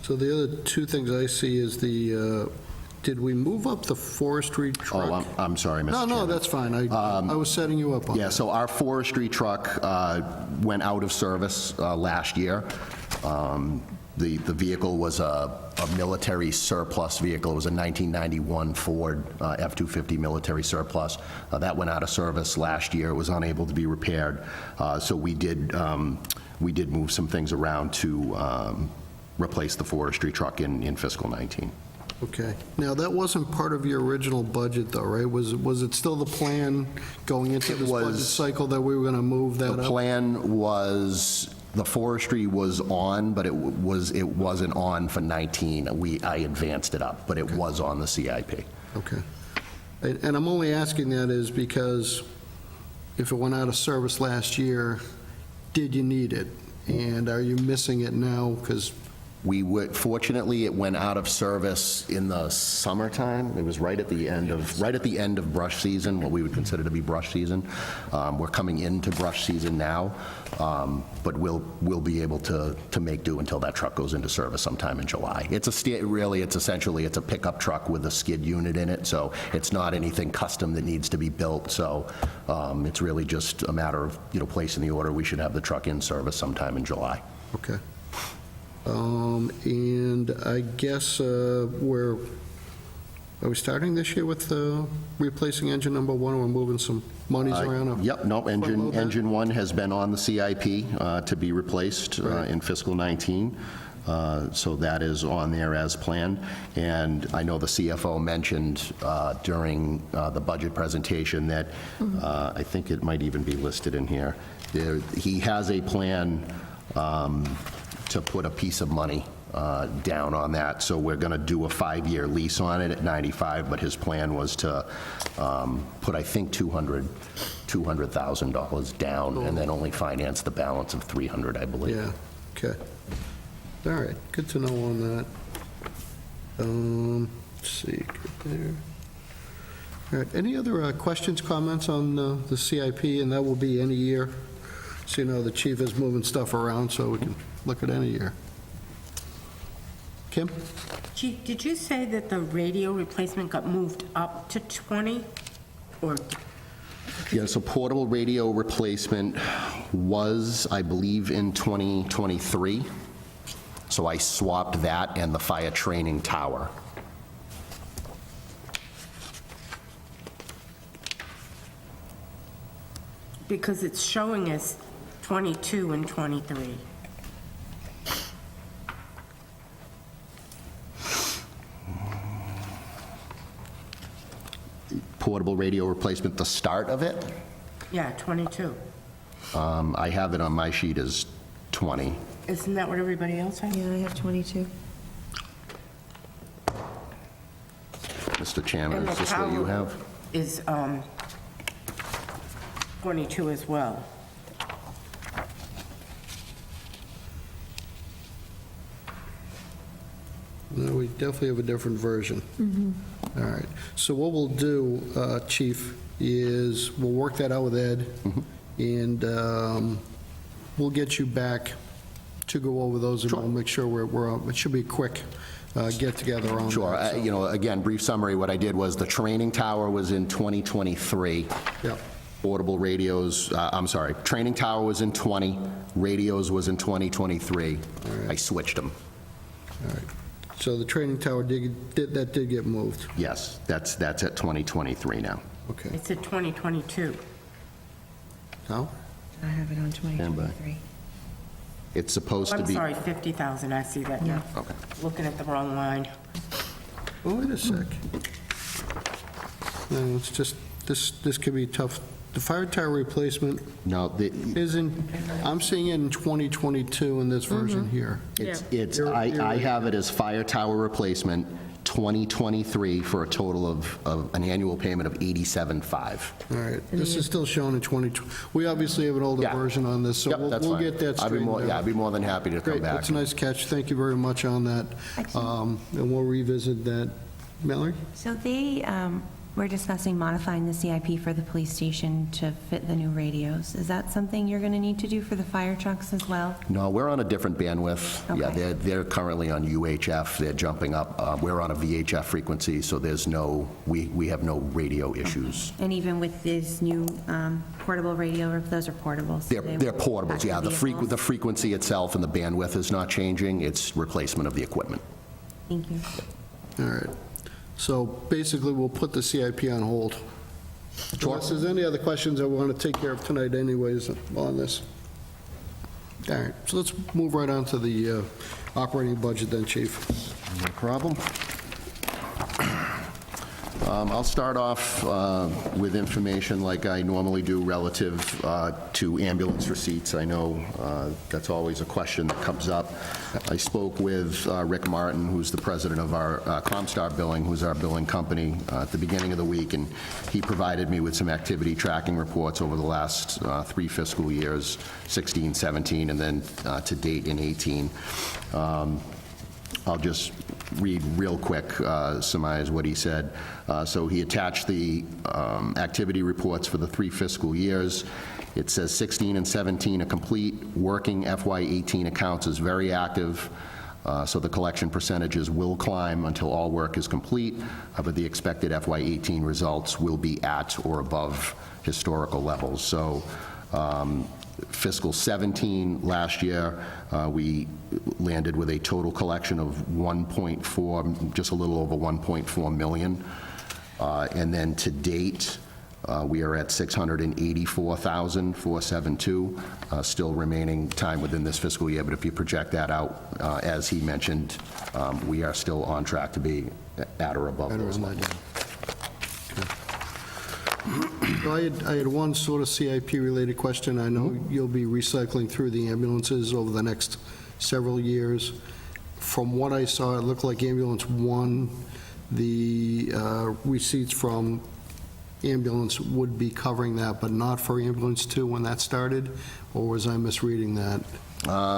A: So the other two things I see is did we move up the forestry truck?
G: Oh, I'm sorry, Mr.
A: No,
G: Chairman.
A: that's fine. I was setting you up on
G: Yeah,
A: that.
G: so our forestry truck went out of service last year. The vehicle was a military surplus vehicle. It was a 1991 Ford F-250 military surplus. That went out of service last year. It was unable to be repaired. So we did move some things around to replace the forestry truck in fiscal 19.
A: Okay. Now, that wasn't part of your original budget, though, right? Was it still the plan going into this budget cycle that we were going to move that up?
G: The plan was, the forestry was on, but it wasn't on for 19. I advanced it up, but it was on the CIP.
A: Okay. And I'm only asking that is because if it went out of service last year, did you need it? And are you missing it now? Because
G: Fortunately, it went out of service in the summertime. It was right at the end of brush season, what we would consider to be brush season. We're coming into brush season now, but we'll be able to make do until that truck goes into service sometime in July. It's essentially a pickup truck with a skid unit in it, so it's not anything custom that needs to be built. So it's really just a matter of placing the order. We should have the truck in service sometime in July.
A: Okay. And I guess are we starting this year with replacing engine number 1, or we're moving some monies around?
G: Yep, no, engine 1 has been on the CIP to be replaced in fiscal 19. So that is on there as planned. And I know the CFO mentioned during the budget presentation that I think it might even be listed in here. He has a plan to put a piece of money down on that. So we're going to do a 5-year lease on it at 95, but his plan was to put, I think, $200,000 down and then only finance the balance of $300, I believe.
A: Yeah, okay. All right, good to know on that. Let's see, good there. All right, any other questions, comments on the CIP? And that will be any year. So the chief is moving stuff around, so we can look at any year. Kim?
E: Chief, did you say that the radio replacement got moved up to 20? Or,
G: Yeah, so portable radio replacement was, I believe, in 2023. So I swapped that and the fire training tower.
E: because it's showing us 22 and 23.
G: Portable radio replacement, the start of it?
E: Yeah, 22.
G: I have it on my sheet as 20.
E: Isn't that what everybody else has?
H: Yeah, I have 22.
G: Mr. Chairman,
E: And
G: is
E: the
G: this what you
E: tower
G: have?
E: is 22 as well.
A: No, we definitely have a different version. All right. So what we'll do, Chief, is we'll work that out with Ed, and we'll get you back to go over those, and we'll make sure it should be a quick get-together on that.
G: Sure.
A: so-
G: You know, again, brief summary, what I did was the training tower was in 2023.
A: Yep.
G: Portable radios, I'm sorry, training tower was in 20, radios was in 2023. I switched them.
A: All right. So the training tower did get moved.
G: Yes, that's at 2023 now.
A: Okay.
E: It's at 2022.
A: Now?
H: I have it on
G: Stand by.
H: 2023.
G: It's supposed to
E: I'm
G: be...
E: sorry, 50,000, I see that now.
G: Okay.
E: Looking at the wrong line.
A: Oh, wait a sec. No, it's just, this could be tough. The fire tower replacement
G: No,
A: is in, I'm seeing it in 2022 in this version here.
G: I have it as fire tower replacement 2023 for a total of an annual payment of $87,500.
A: All right, this is still shown in 2020. We obviously have an older
G: Yeah.
A: version on this, so
G: Yep,
A: we'll
G: that's
A: we'll
G: fine.
A: get that
G: I'd be
A: straightened
G: more- Yeah,
A: out.
G: I'd be more than happy to come
A: Great,
G: back.
A: that's a nice catch. Thank you very much on that. And we'll revisit that. Mallory?
I: So they were discussing modifying the CIP for the police station to fit the new radios. Is that something you're going to need to do for the fire trucks as well?
G: No, we're on a different bandwidth. Yeah,
I: Okay.
G: they're currently on UHF. They're jumping up. We're on a VHF frequency, so there's no, we have no radio issues.
I: And even with this new portable radio, or if those are portables?
G: They're portables, yeah. The
I: vehicles?
G: frequency itself and the bandwidth is not changing. It's replacement of the equipment.
I: Thank you.
A: All right. So basically, we'll put the CIP on hold. Unless there's any other questions I want to take care of tonight anyways on this. All right, so let's move right on to the operating budget then, Chief.
G: No problem. I'll start off with information like I normally do relative to ambulance receipts. I know that's always a question that comes up. I spoke with Rick Martin, who's the president of our Comstar Billing, who's our billing company, at the beginning of the week, and he provided me with some activity tracking reports over the last 3 fiscal years, 16, 17, and then to date in 18. I'll just read real quick, surmise what he said. So he attached the activity reports for the 3 fiscal years. It says 16 and 17 are complete. Working FY18 accounts is very active, so the collection percentages will climb until all work is complete, but the expected FY18 results will be at or above historical levels. So fiscal 17 last year, we landed with a total collection of 1.4, just a little over 1.4 million. And then to date, we are at 684,472, still remaining time within this fiscal year. But if you project that out, as he mentioned, we are still on track to be at or above those levels.
A: So I had one sort of CIP-related question. I know you'll be recycling through the ambulances over the next several years. From what I saw, it looked like ambulance 1, the receipts from ambulance would be covering that, but not for ambulance 2 when that started? Or was I misreading that?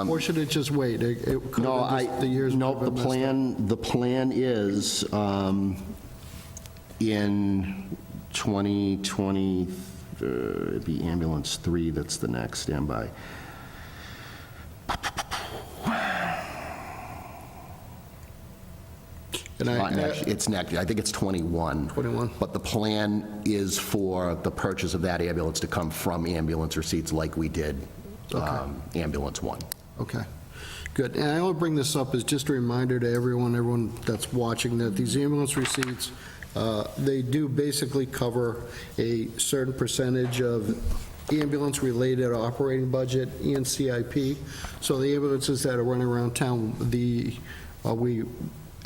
A: Or should it just wait? It could
G: No,
A: have just- the years
G: no,
A: would have been messed up.
G: the plan is in 2020, it'd be ambulance 3 that's the next standby.
A: And
G: It's next, I think it's 21.
A: 21.
G: But the plan is for the purchase of that ambulance to come from ambulance receipts like we did ambulance 1.
A: Okay, good. And I only bring this up as just a reminder to everyone that's watching, that these ambulance receipts, they do basically cover a certain percentage of ambulance-related operating budget and CIP. So the ambulances that are running around town,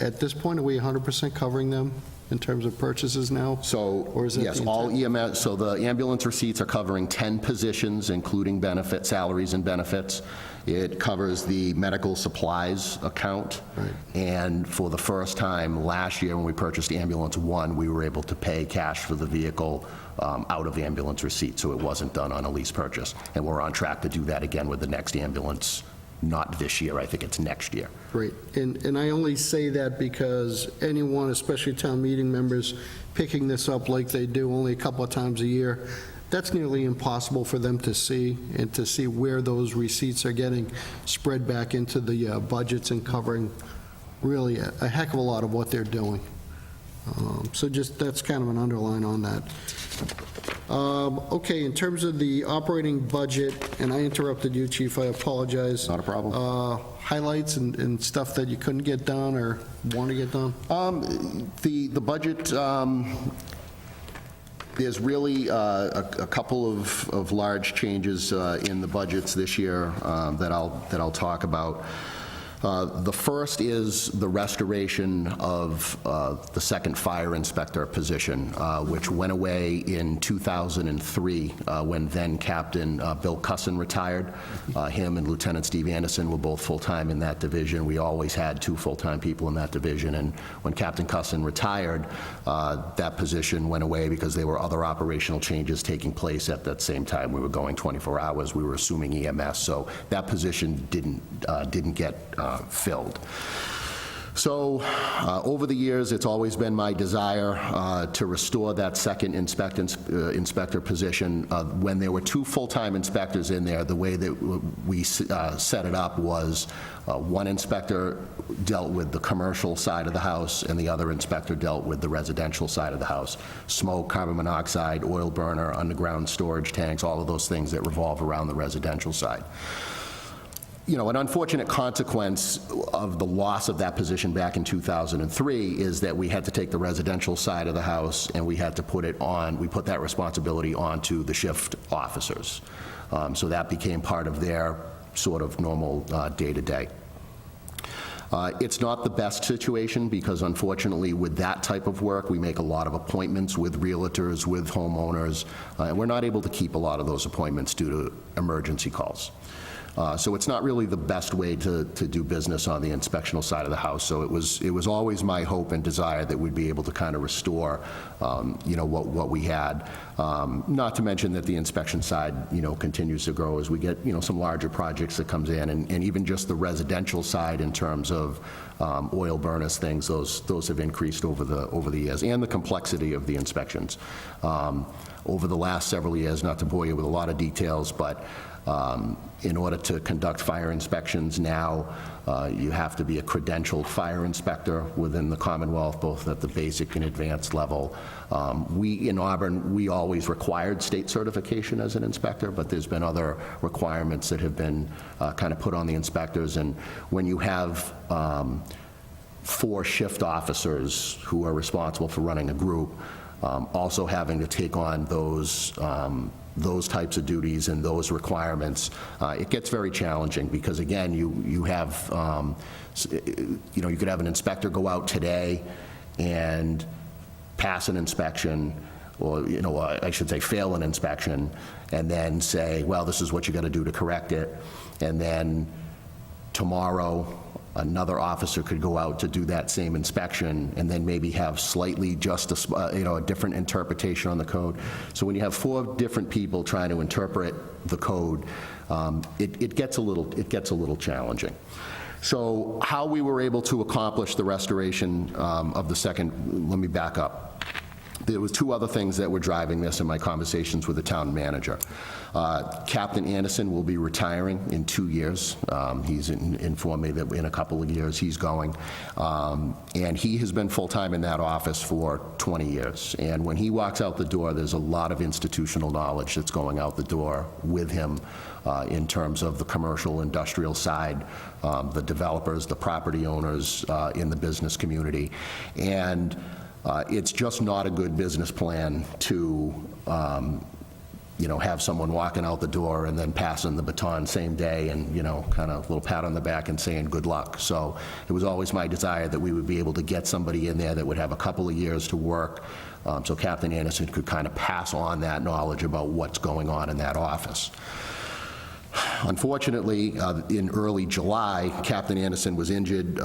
A: at this point, are we 100% covering them in terms of purchases now?
G: So,
A: Or is that
G: yes,
A: the
G: all
A: intent?
G: EMS, so the ambulance receipts are covering 10 positions, including benefit, salaries and benefits. It covers the medical supplies account.
A: Right.
G: And for the first time last year, when we purchased ambulance 1, we were able to pay cash for the vehicle out of ambulance receipts, so it wasn't done on a lease purchase. And we're on track to do that again with the next ambulance, not this year, I think it's next year.
A: Great. And I only say that because anyone, especially town meeting members, picking this up like they do only a couple of times a year, that's nearly impossible for them to see, and to see where those receipts are getting spread back into the budgets and covering really a heck of a lot of what they're doing. So just, that's kind of an underline on that. Okay, in terms of the operating budget, and I interrupted you, Chief, I apologize.
G: Not a problem.
A: Highlights and stuff that you couldn't get done or want to get done?
G: The budget, there's really a couple of large changes in the budgets this year that I'll talk about. The first is the restoration of the second fire inspector position, which went away in 2003 when then Captain Bill Cusson retired. Him and Lieutenant Steve Anderson were both full-time in that division. We always had 2 full-time people in that division, and when Captain Cusson retired, that position went away because there were other operational changes taking place at that same time. We were going 24 hours. We were assuming EMS, so that position didn't get filled. So over the years, it's always been my desire to restore that second inspector position. When there were 2 full-time inspectors in there, the way that we set it up was one inspector dealt with the commercial side of the house, and the other inspector dealt with the residential side of the house. Smoke, carbon monoxide, oil burner, underground storage tanks, all of those things that revolve around the residential side. You know, an unfortunate consequence of the loss of that position back in 2003 is that we had to take the residential side of the house and we had to put that responsibility onto the shift officers. So that became part of their sort of normal day-to-day. It's not the best situation because unfortunately with that type of work, we make a lot of appointments with realtors, with homeowners, and we're not able to keep a lot of those appointments due to emergency calls. So it's not really the best way to do business on the inspectional side of the house. So it was always my hope and desire that we'd be able to kind of restore, you know, what we had. Not to mention that the inspection side, you know, continues to grow as we get, you know, some larger projects that comes in, and even just the residential side in terms of oil burners, things, those have increased over the years, and the complexity of the inspections. Over the last several years, not to bore you with a lot of details, but in order to conduct fire inspections now, you have to be a credentialed fire inspector within the Commonwealth, both at the basic and advanced level. We, in Auburn, we always required state certification as an inspector, but there's been other requirements that have been kind of put on the inspectors. And when you have 4 shift officers who are responsible for running a group, also having to take on those types of duties and those requirements, it gets very challenging because, again, you have, you know, you could have an inspector go out today and pass an inspection, or, you know, I should say fail an inspection, and then say, well, this is what you got to do to correct it, and then tomorrow another officer could go out to do that same inspection and then maybe have slightly just a different interpretation on the code. So when you have 4 different people trying to interpret the code, it gets a little challenging. So how we were able to accomplish the restoration of the second, let me back up. There was 2 other things that were driving this in my conversations with the town manager. Captain Anderson will be retiring in 2 years. He's informed me that in a couple of years he's going. And he has been full-time in that office for 20 years. And when he walks out the door, there's a lot of institutional knowledge that's going out the door with him in terms of the commercial, industrial side, the developers, the property owners in the business community. And it's just not a good business plan to, you know, have someone walking out the door and then passing the baton same day and, you know, kind of a little pat on the back and saying good luck. So it was always my desire that we would be able to get somebody in there that would have a couple of years to work, so Captain Anderson could kind of pass on that knowledge about what's going on in that office. Unfortunately, in early July, Captain Anderson was injured.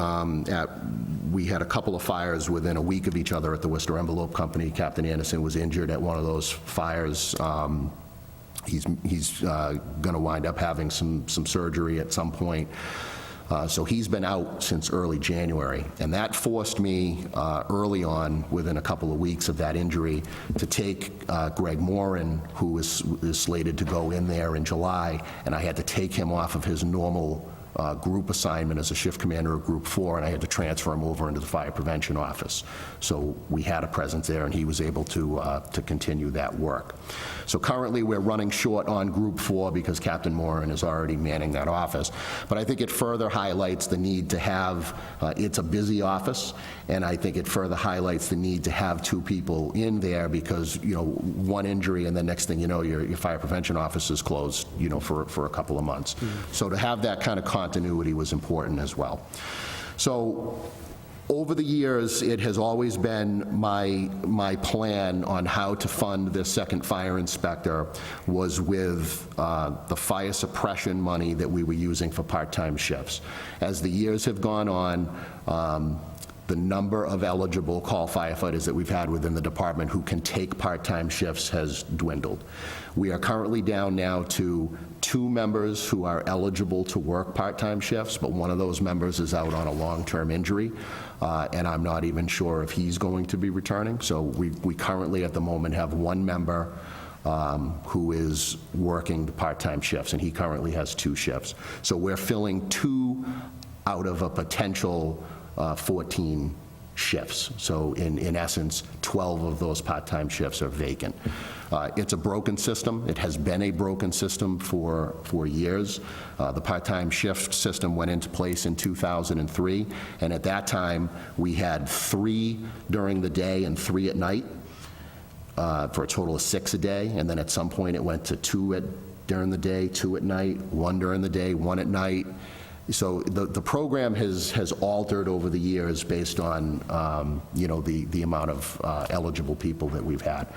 G: We had a couple of fires within a week of each other at the Worcester Envelope Company. Captain Anderson was injured at one of those fires. He's going to wind up having some surgery at some point. So he's been out since early January, and that forced me early on, within a couple of weeks of that injury, to take Greg Moran, who is slated to go in there in July, and I had to take him off of his normal group assignment as a shift commander of Group 4, and I had to transfer him over into the fire prevention office. So we had a presence there, and he was able to continue that work. So currently, we're running short on Group 4 because Captain Moran is already manning that office. But I think it further highlights the need to have, it's a busy office, and I think it further highlights the need to have 2 people in there because, you know, one injury and the next thing you know, your fire prevention office is closed, you know, for a couple of months. So to have that kind of continuity was important as well. So over the years, it has always been my plan on how to fund this second fire inspector was with the fire suppression money that we were using for part-time shifts. As the years have gone on, the number of eligible call firefighters that we've had within the department who can take part-time shifts has dwindled. We are currently down now to 2 members who are eligible to work part-time shifts, but one of those members is out on a long-term injury, and I'm not even sure if he's going to be returning. So we currently, at the moment, have 1 member who is working the part-time shifts, and he currently has 2 shifts. So we're filling 2 out of a potential 14 shifts. So in essence, 12 of those part-time shifts are vacant. It's a broken system. It has been a broken system for years. The part-time shift system went into place in 2003, and at that time, we had 3 during the day and 3 at night, for a total of 6 a day, and then at some point, it went to 2 during the day, 2 at night, 1 during the day, 1 at night. So the program has altered over the years based on, the amount of eligible people that we've had.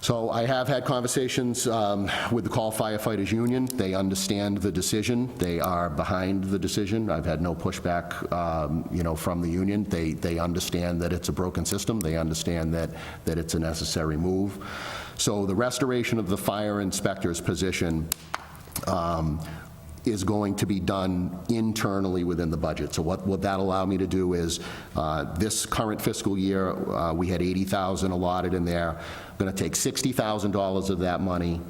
G: So I have had conversations with the Call Firefighters Union. They understand the decision. They are behind the decision. I've had no pushback, from the union. They understand that it's a broken system. They understand that it's a necessary move. So the restoration of the fire inspector's position is going to be done internally within the budget. So what will that allow me to do is, this current fiscal year, we had $80,000 allotted in there. I'm going to take $60,000 of that money.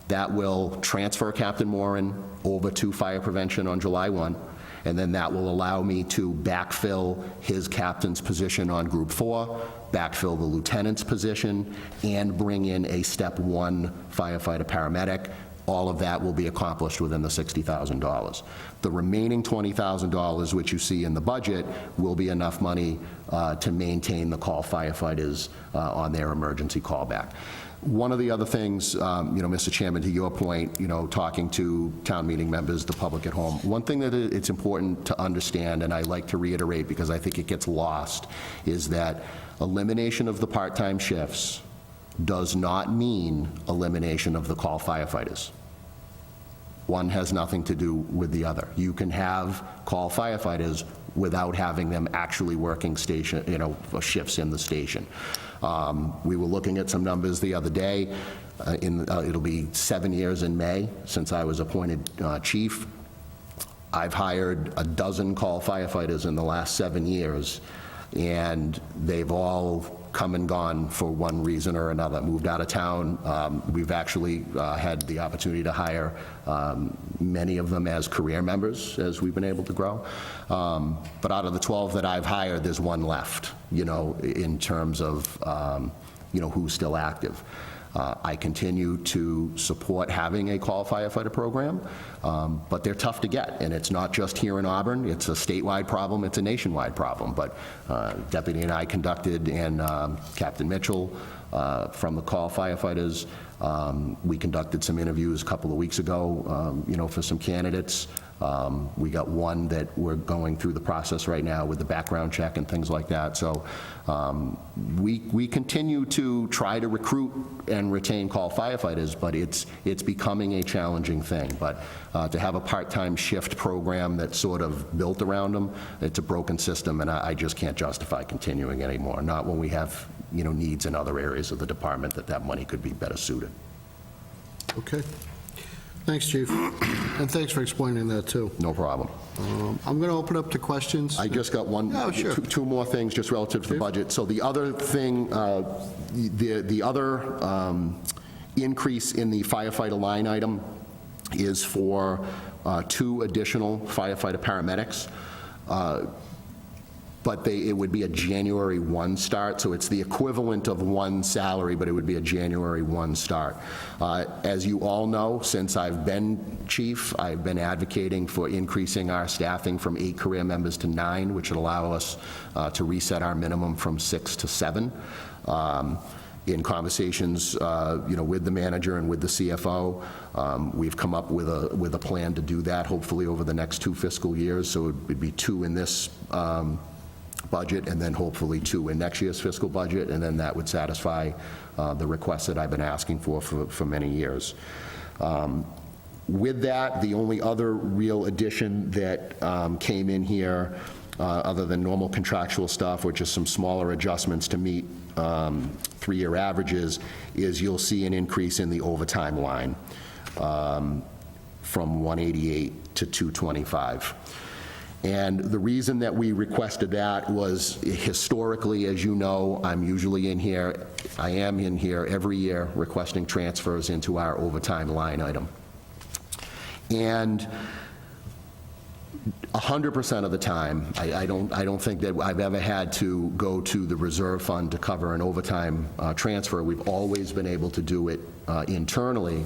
G: That will transfer Captain Moran over to fire prevention on July 1, and then that will allow me to backfill his captain's position on Group 4, backfill the lieutenant's position, and bring in a Step 1 firefighter paramedic. All of that will be accomplished within the $60,000. The remaining $20,000, which you see in the budget, will be enough money to maintain the call firefighters on their emergency callback. One of the other things, Mr. Chairman, to your point, talking to town meeting members, the public at home, one thing that it's important to understand, and I like to reiterate because I think it gets lost, is that elimination of the part-time shifts does not mean elimination of the call firefighters. One has nothing to do with the other. You can have call firefighters without having them actually working station, shifts in the station. We were looking at some numbers the other day. It'll be 7 years in May since I was appointed chief. I've hired a dozen call firefighters in the last 7 years, and they've all come and gone for one reason or another, moved out of town. We've actually had the opportunity to hire many of them as career members as we've been able to grow. But out of the 12 that I've hired, there's 1 left, in terms of, who's still active. I continue to support having a call firefighter program, but they're tough to get, and it's not just here in Auburn. It's a statewide problem. It's a nationwide problem. But Deputy and I conducted, and Captain Mitchell from the call firefighters, we conducted some interviews a couple of weeks ago, for some candidates. We got 1 that we're going through the process right now with the background check and things like that. So we continue to try to recruit and retain call firefighters, but it's becoming a challenging thing. But to have a part-time shift program that's sort of built around them, it's a broken system, and I just can't justify continuing anymore, not when we have needs in other areas of the department that money could be better suited.
A: Okay. Thanks, Chief. And thanks for explaining that, too.
G: No problem.
A: I'm going to open up to questions.
G: I just got one,
A: Oh, sure.
G: two more things just relative to the budget. So the other thing, the other increase in the firefighter line item is for 2 additional firefighter paramedics. But it would be a January 1 start, so it's the equivalent of 1 salary, but it would be a January 1 start. As you all know, since I've been chief, I've been advocating for increasing our staffing from 8 career members to 9, which would allow us to reset our minimum from 6 to 7. In conversations, with the manager and with the CFO, we've come up with a plan to do that, hopefully over the next 2 fiscal years. So it would be 2 in this budget, and then hopefully 2 in next year's fiscal budget, and then that would satisfy the requests that I've been asking for many years. With that, the only other real addition that came in here, other than normal contractual stuff, which is some smaller adjustments to meet 3-year averages, is you'll see an increase in the overtime line from 188 to 225. And the reason that we requested that was historically, as you know, I am in here every year requesting transfers into our overtime line item. And 100% of the time, I don't think that I've ever had to go to the reserve fund to cover an overtime transfer. We've always been able to do it internally,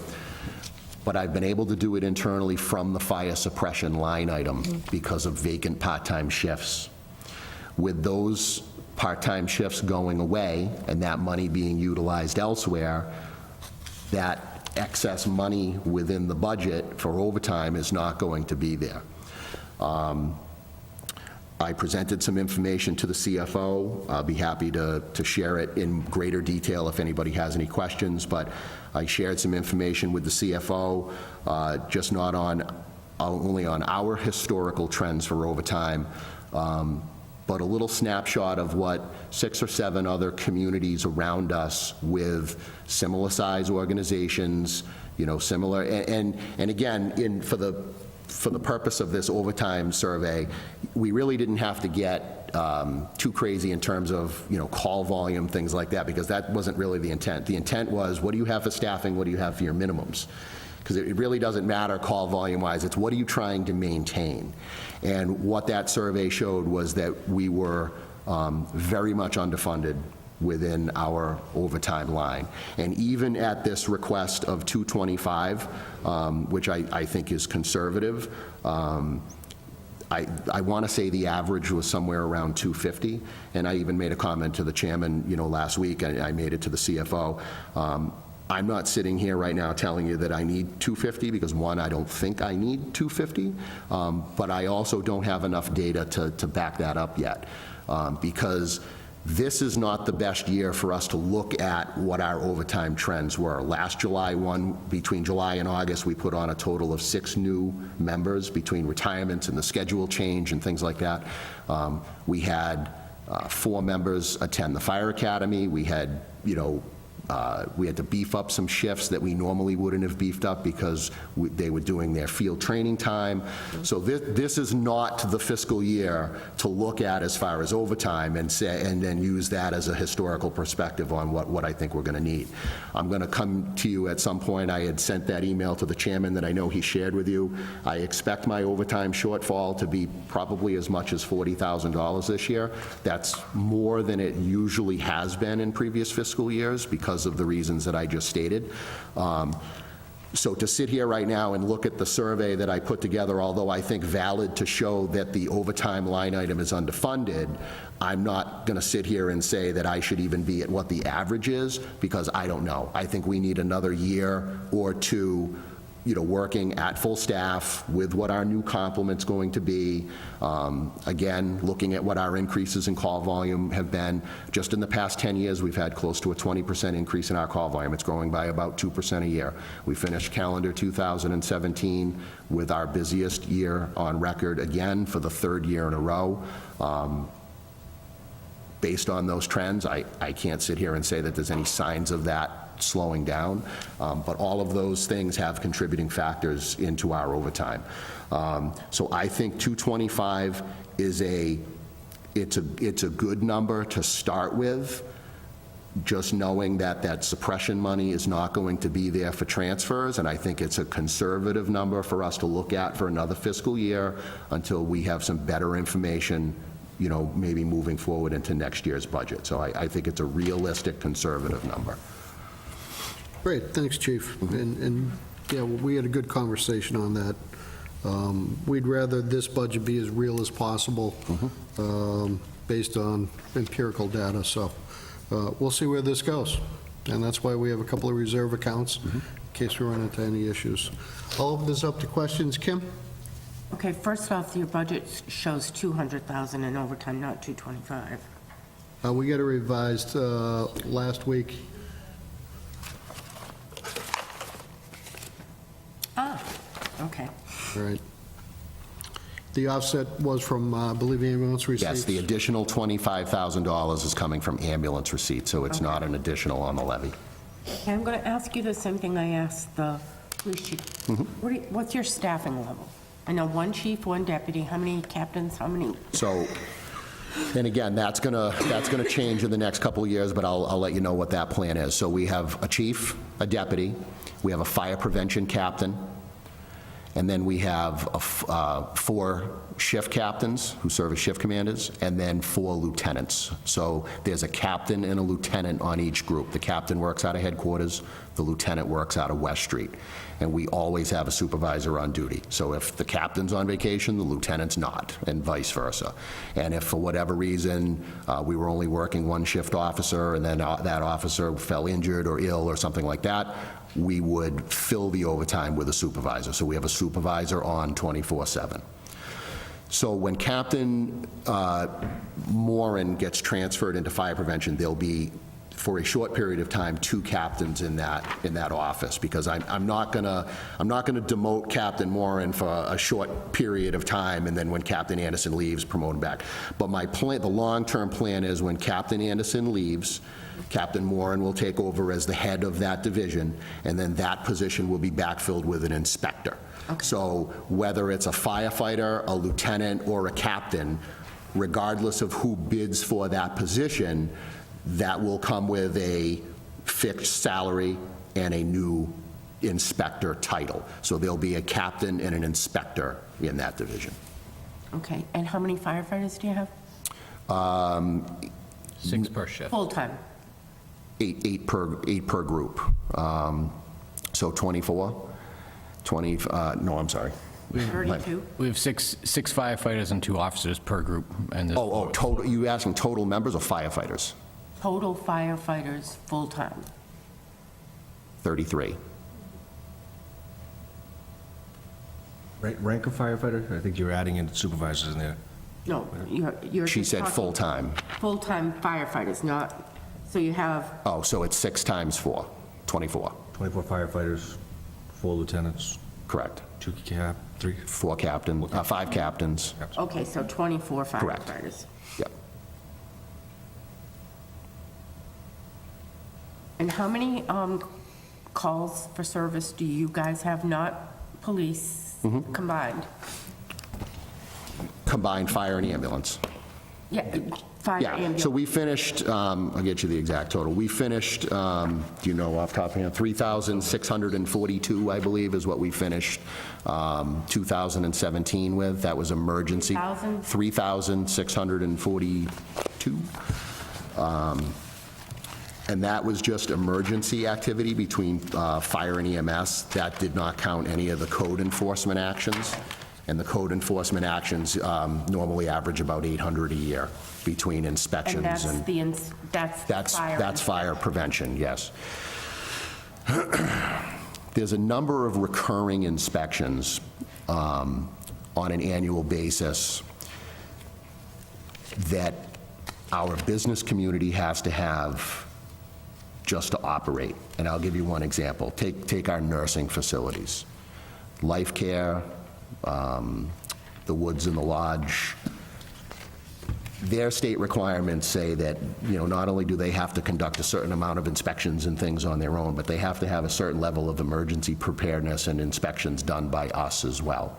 G: but I've been able to do it internally from the fire suppression line item because of vacant part-time shifts. With those part-time shifts going away and that money being utilized elsewhere, that excess money within the budget for overtime is not going to be there. I presented some information to the CFO. I'll be happy to share it in greater detail if anybody has any questions, but I shared some information with the CFO, just not only on our historical trends for overtime, but a little snapshot of what 6 or 7 other communities around us with similar size organizations, similar, and again, for the purpose of this overtime survey, we really didn't have to get too crazy in terms of, call volume, things like that, because that wasn't really the intent. The intent was, what do you have for staffing, what do you have for your minimums? Because it really doesn't matter call volume-wise, it's what are you trying to maintain? And what that survey showed was that we were very much underfunded within our overtime line. And even at this request of 225, which I think is conservative, I want to say the average was somewhere around 250, and I even made a comment to the chairman, last week, and I made it to the CFO. I'm not sitting here right now telling you that I need 250, because one, I don't think I need 250, but I also don't have enough data to back that up yet, because this is not the best year for us to look at what our overtime trends were. Last July 1, between July and August, we put on a total of 6 new members between retirements and the schedule change and things like that. We had 4 members attend the fire academy. We had, we had to beef up some shifts that we normally wouldn't have beefed up because they were doing their field training time. So this is not the fiscal year to look at as far as overtime and then use that as a historical perspective on what I think we're going to need. I'm going to come to you at some point. I had sent that email to the chairman that I know he shared with you. I expect my overtime shortfall to be probably as much as $40,000 this year. That's more than it usually has been in previous fiscal years because of the reasons that I just stated. So to sit here right now and look at the survey that I put together, although I think valid to show that the overtime line item is underfunded, I'm not going to sit here and say that I should even be at what the average is, because I don't know. I think we need another year or two working at full staff with what our new complement's going to be. Again, looking at what our increases in call volume have been. Just in the past 10 years, we've had close to a 20% increase in our call volume. It's growing by about 2% a year. We finished calendar 2017 with our busiest year on record again for the 3rd year in a row. Based on those trends, I can't sit here and say that there's any signs of that slowing down, but all of those things have contributing factors into our overtime. So I think 225 is it's a good number to start with, just knowing that that suppression money is not going to be there for transfers, and I think it's a conservative number for us to look at for another fiscal year until we have some better information, maybe moving forward into next year's budget. So I think it's a realistic, conservative number.
A: Great, thanks, Chief. And yeah, we had a good conversation on that. We'd rather this budget be as real as possible based on empirical data, so we'll see where this goes. and that's why we have a couple of reserve accounts, in case we run into any issues. I'll open this up to questions. Kim?
E: Okay, first off, your budget shows 200,000 in overtime, not 225.
A: We got it revised last week.
E: Okay.
A: Right. The offset was from, I believe, ambulance receipts.
G: Yes, the additional $25,000 is coming from ambulance receipts, so it's not an additional on the levy.
E: Okay, I'm going to ask you the same thing I asked the police chief. What's your staffing level? I know one chief, one deputy. How many captains? How many?
G: So, and again, that's gonna change in the next couple of years, but I'll let you know what that plan is. So we have a chief, a deputy, we have a fire prevention captain, and then we have 4 shift captains who serve as shift commanders, and then 4 lieutenants. So there's a captain and a lieutenant on each group. The captain works out of headquarters, the lieutenant works out of West Street. And we always have a supervisor on duty. So if the captain's on vacation, the lieutenant's not, and vice versa. And if for whatever reason, we were only working one shift officer, and then that officer fell injured or ill or something like that, we would fill the overtime with a supervisor. So we have a supervisor on 24/7. So when Captain Moran gets transferred into fire prevention, there'll be, for a short period of time, 2 captains in that office, because I'm not gonna demote Captain Moran for a short period of time, and then when Captain Anderson leaves, promote him back. But my plan, the long-term plan is when Captain Anderson leaves, Captain Moran will take over as the head of that division, and then that position will be backfilled with an inspector. So whether it's a firefighter, a lieutenant, or a captain, regardless of who bids for that position, that will come with a fixed salary and a new inspector title. So there'll be a captain and an inspector in that division.
E: Okay, and how many firefighters do you have?
K: 6 per shift.
E: Full-time?
G: 8 per group. So 24? 20, no, I'm sorry.
E: 32?
K: We have six firefighters and 2 officers per group. And this-
G: Total, you asking total members or firefighters?
E: Total firefighters, full-time?
G: 33.
D: Rank of firefighter? I think you're adding in supervisors in there.
E: No, you're
G: She
E: just
G: said
E: talking
G: full-time.
E: Full-time firefighters, not, so you have,
G: Oh, so it's 6 times 4, 24.
D: 24 firefighters, 4 lieutenants,
G: Correct.
D: 2 3.
G: 4 captains, 5 captains.
E: okay, so 24
G: Correct.
E: firefighters.
G: Yep.
E: And how many calls for service do you guys have, not police combined?
G: Combined fire and ambulance.
E: Yeah, fire
G: Yeah,
E: ambulance.
G: so we finished, I'll get you the exact total. We finished, do you know off the top of your head, 3,642, I believe, is what we finished 2017 with. That was emergency.
E: 3,000?
G: 3,642. And that was just emergency activity between fire and EMS. That did not count any of the code enforcement actions. And the code enforcement actions normally average about 800 a year between inspections
E: And that's fire.
G: that's fire prevention, yes. There's a number of recurring inspections on an annual basis that our business community has to have just to operate. And I'll give you one example. Take our nursing facilities. Life Care, the Woods and the Lodge. Their state requirements say that, not only do they have to conduct a certain amount of inspections and things on their own, but they have to have a certain level of emergency preparedness and inspections done by us as well.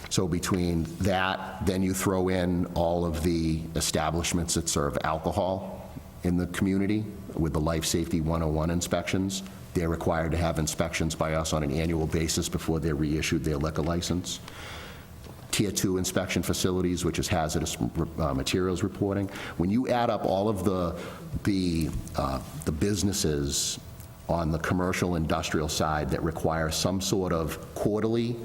G: So between that, then you throw in all of the establishments that serve alcohol in the community with the Life Safety 101 inspections. They're required to have inspections by us on an annual basis before they're reissued their liquor license. Tier 2 inspection facilities, which is hazardous materials reporting. When you add up all of the businesses on the commercial industrial side that require some sort of quarterly,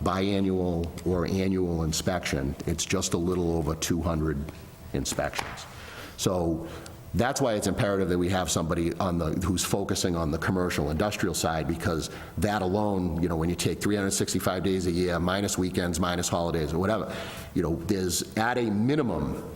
G: biannual or annual inspection, it's just a little over 200 inspections. So That's why it's imperative that we have somebody who's focusing on the commercial industrial side, because that alone, when you take 365 days a year, minus weekends, minus holidays, or whatever, there's, at a minimum,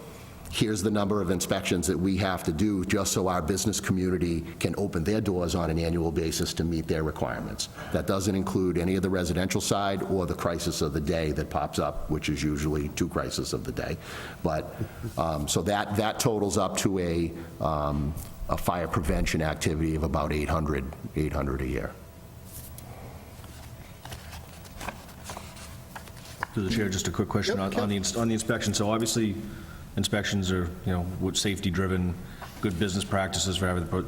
G: here's the number of inspections that we have to do just so our business community can open their doors on an annual basis to meet their requirements. That doesn't include any of the residential side or the crisis of the day that pops up, which is usually 2 crises of the day. But, so that totals up to a fire prevention activity of about 800 a year.
D: Through the chair, just a quick question
A: Yep,
D: on the inspection. So obviously, inspections are, safety-driven, good business practices for everything, but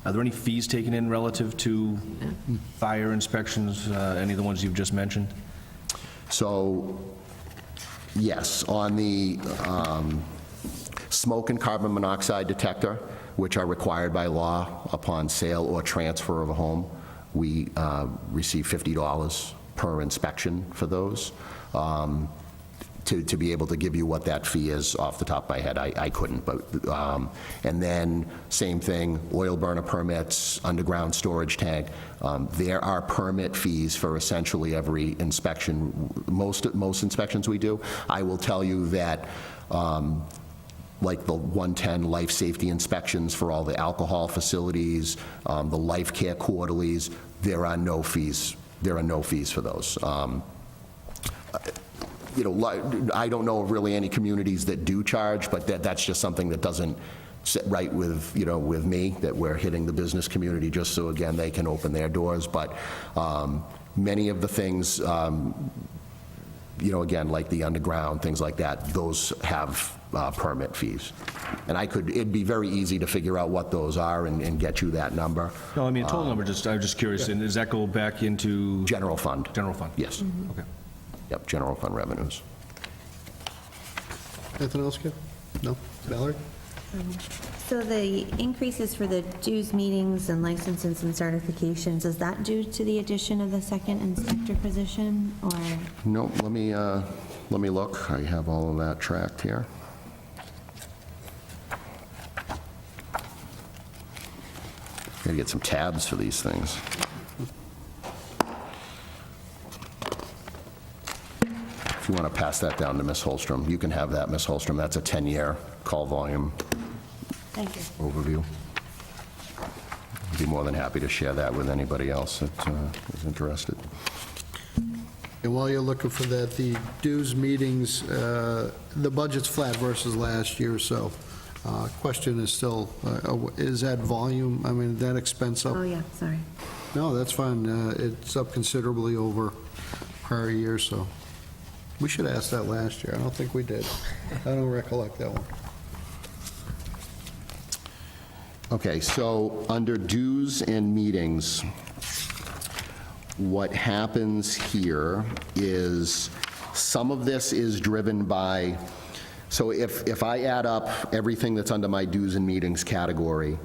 D: are there any fees taken in relative to fire inspections, any of the ones you've just mentioned?
G: So, yes, on the smoke and carbon monoxide detector, which are required by law upon sale or transfer of a home, we receive $50 per inspection for those. To be able to give you what that fee is off the top of my head, I couldn't. But and then same thing, oil burner permits, underground storage tank. There are permit fees for essentially every inspection. Most inspections we do. I will tell you that. Like the 110 life safety inspections for all the alcohol facilities, the life care quarterlies, there are no fees. There are no fees for those. I don't know of really any communities that do charge, but that's just something that doesn't sit right with, with me, that we're hitting the business community just so, again, they can open their doors. But many of the things, again, like the underground, things like that, those have permit fees. And it'd be very easy to figure out what those are and get you that number.
D: No, I mean, total number, I was just curious, and does that go back into?
G: General fund.
D: General fund?
G: Yes.
D: Okay.
G: Yep, general fund revenues.
A: Anything else, Kim? No? Valerie?
I: So the increases for the dues meetings and licenses and certifications, is that due to the addition of the second inspector position, or?
G: No, let me look. I have all of that tracked here. Gotta get some tabs for these things. If you want to pass that down to Ms. Holstrom, you can have that, Ms. Holstrom. That's a 10-year call volume
I: Thank you.
G: overview. I'd be more than happy to share that with anybody else that is interested.
A: And while you're looking for that, the dues meetings, the budget's flat versus last year, so question is still, is that volume, that expense up?
I: Oh, yeah, sorry.
A: No, that's fine. It's up considerably over prior years, so we should ask that last year. I don't think we did. I don't recollect that one.
G: Okay, so under dues and meetings, what happens here is some of this is driven by, so if I add up everything that's under my dues and meetings category,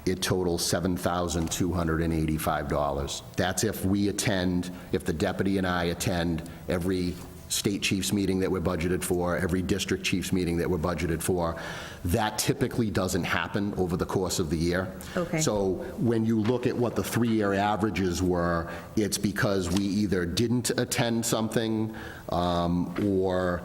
G: it totals $7,285. That's if we attend, if the deputy and I attend every state chiefs meeting that we're budgeted for, every district chiefs meeting that we're budgeted for. That typically doesn't happen over the course of the year.
I: Okay.
G: So when you look at what the 3-year averages were, it's because we either didn't attend something or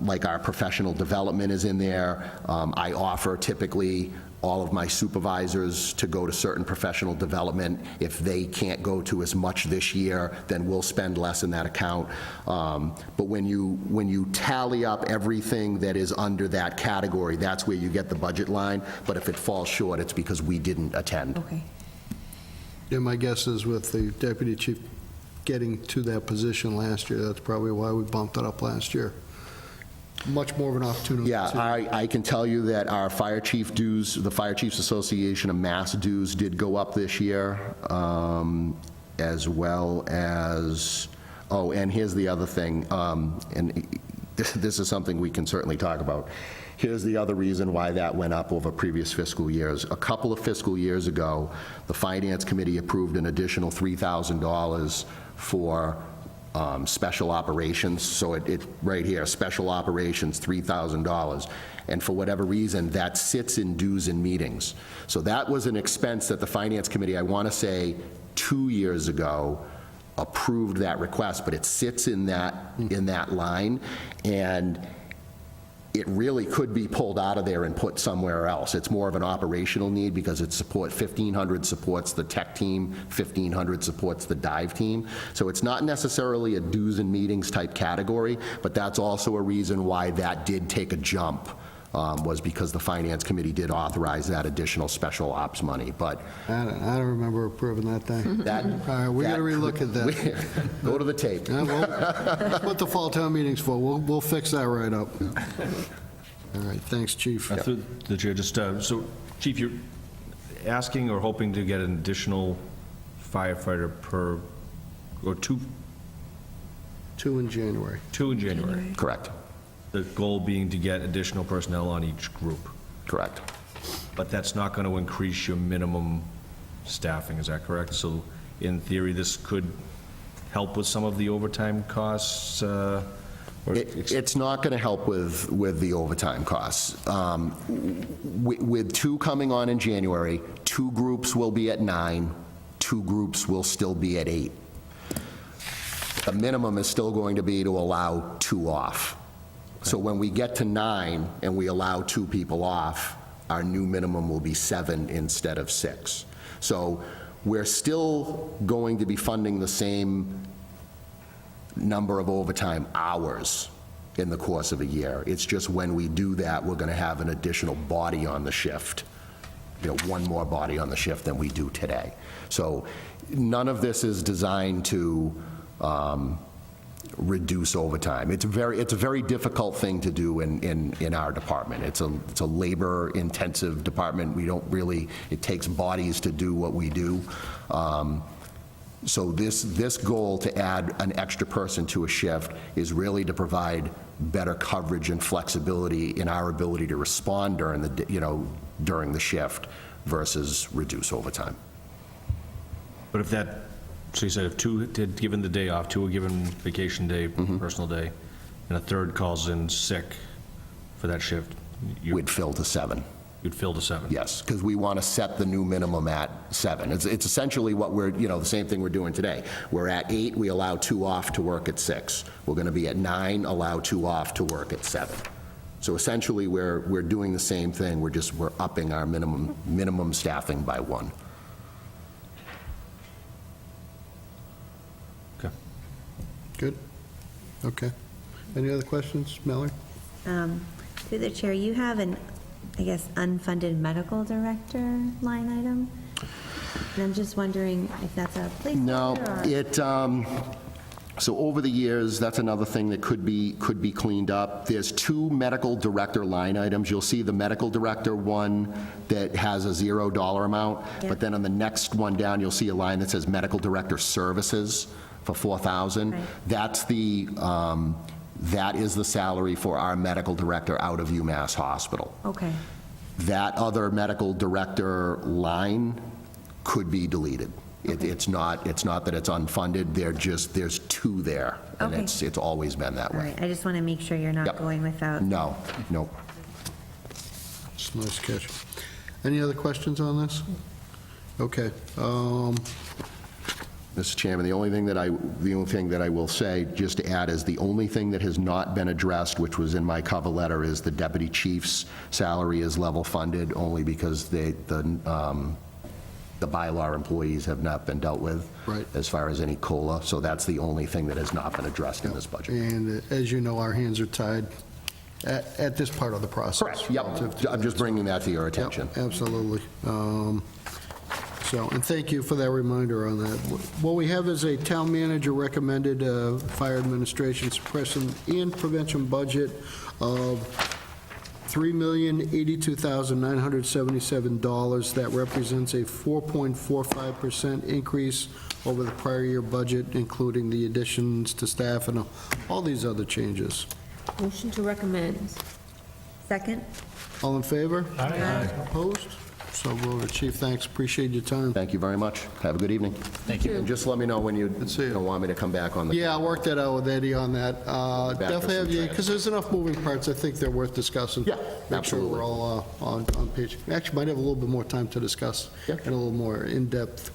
G: like our professional development is in there. I offer typically all of my supervisors to go to certain professional development. If they can't go to as much this year, then we'll spend less in that account. But when you tally up everything that is under that category, that's where you get the budget line. But if it falls short, it's because we didn't attend.
I: Okay.
A: Yeah, my guess is with the deputy chief getting to that position last year, that's probably why we bumped it up last year. Much more of an opportunity.
G: Yeah, I can tell you that our fire chief dues, the Fire Chiefs Association of Mass dues did go up this year, as well as, oh, and here's the other thing, and this is something we can certainly talk about. Here's the other reason why that went up over previous fiscal years. A couple of fiscal years ago, the Finance Committee approved an additional $3,000 for special operations, so it right here, special operations, $3,000. And for whatever reason, that sits in dues and meetings. So that was an expense that the Finance Committee, I want to say 2 years ago, approved that request, but it sits in that line, and it really could be pulled out of there and put somewhere else. It's more of an operational need because 1,500 supports the tech team, 1,500 supports the dive team. So it's not necessarily a dues and meetings type category, but that's also a reason why that did take a jump, was because the Finance Committee did authorize that additional special ops money, but
A: I don't remember approving that thing.
G: that...
A: All right, we got to relook at that.
G: Go to the tape.
A: That's what the fall town meeting's for. We'll fix that right up. All right, thanks, Chief.
D: Through the chair, just, so, Chief, you're asking or hoping to get an additional firefighter per, or two
A: 2 in January.
D: in January?
G: Correct.
D: The goal being to get additional personnel on each group.
G: Correct.
D: But that's not going to increase your minimum staffing, is that correct? So in theory, this could help with some of the overtime costs?
G: It's not going to help with the overtime costs. With 2 coming on in January, 2 groups will be at 9, 2 groups will still be at 8. The minimum is still going to be to allow 2 off. So when we get to 9 and we allow 2 people off, our new minimum will be 7 instead of 6. So we're still going to be funding the same number of overtime hours in the course of a year. It's just when we do that, we're going to have an additional body on the shift, one more body on the shift than we do today. So none of this is designed to reduce overtime. It's a very difficult thing to do in our department. It's a labor-intensive department. It takes bodies to do what we do. So this goal to add an extra person to a shift is really to provide better coverage and flexibility in our ability to respond during the shift versus reduce overtime.
D: But if that, so you said if 2 had given the day off, 2 were given vacation day, personal day, and a third calls in sick for that shift,
G: We'd fill to 7.
D: You'd fill to 7?
G: Yes, because we want to set the new minimum at 7. It's essentially what we're, the same thing we're doing today. We're at 8, we allow 2 off to work at 6. We're going to be at 9, allow 2 off to work at 7. So essentially, we're doing the same thing. We're upping our minimum staffing by 1.
D: Okay.
A: Good? Okay. Any other questions, Mallory?
I: Through the chair, you have an, I guess, unfunded medical director line item? And I'm just wondering if that's a placeholder?
G: No, so over the years, that's another thing that could be cleaned up. There's 2 medical director line items. You'll see the medical director one that has a $0 amount, but then on the next one down, you'll see a line that says medical director services for $4,000. Right. That is the salary for our medical director out of UMass Hospital.
I: Okay.
G: That other medical director line could be deleted. It's not that it's unfunded, there's 2 there, and
I: Okay.
G: it's always been that
I: All
G: way.
I: right, I just want to make sure you're not
G: Yep.
I: going without.
G: No, nope.
A: It's a nice catch. Any other questions on this? Okay.
G: Mr. Chairman, the only thing that I will say, just to add, is the only thing that has not been addressed, which was in my cover letter, is the deputy chief's salary is level funded, only because the bylaw employees have not been dealt with as far as any COLA, so that's the only thing that has not been addressed in this budget.
A: And as you know, our hands are tied at this part of the process.
G: Correct, yep. I'm just bringing that to your attention.
A: Yep, absolutely. And thank you for that reminder on that. What we have is a town manager recommended fire administration suppression and prevention budget of $3,082,977. That represents a 4.45% increase over the prior year budget, including the additions to staff and all these other changes.
H: Motion to recommend.
I: Second?
A: All in favor? Aye. Opposed? So voted. Chief, thanks, appreciate your time.
G: Thank you very much. Have a good evening.
K: Thank you.
G: And just let me know when you
A: see you.
G: want me to come back on the...
A: Yeah, I'll work that out with Eddie on that.
G: Back for
A: Definitely have
G: some
A: you, because there's enough moving parts, I think they're worth discussing.
G: Yeah,
A: Make sure
G: absolutely.
A: we're all on page. Actually, might have a little bit more time to discuss,
G: Yeah.
A: and a little more in-depth.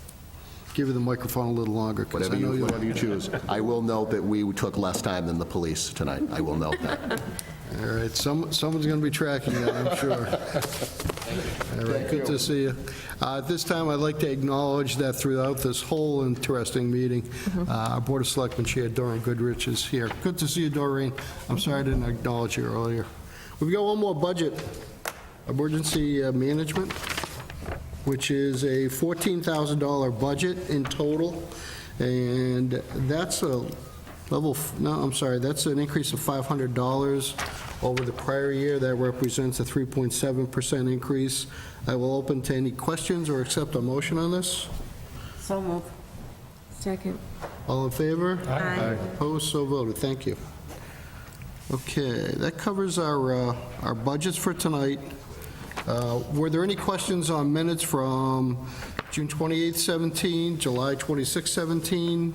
A: Give you the microphone a little longer, because I know you...
G: Whatever you choose. I will note that we took less time than the police tonight. I will note that.
A: All right, someone's going to be tracking that, I'm sure. All right, good to see you. At this time, I'd like to acknowledge that throughout this whole interesting meeting, our Board of Selectmen Chair, Doreen Goodrich, is here. Good to see you, Doreen. I'm sorry I didn't acknowledge you earlier. We've got one more budget, emergency management, which is a $14,000 budget in total, and that's a that's an increase of $500 over the prior year. That represents a 3.7% increase. I will open to any questions or accept a motion on this.
E: So move.
H: Second.
A: All in favor?
I: Aye.
A: Opposed, so voted. Thank you. Okay, that covers our budgets for tonight. Were there any questions on minutes from June 28th, 17, July 26th, 17,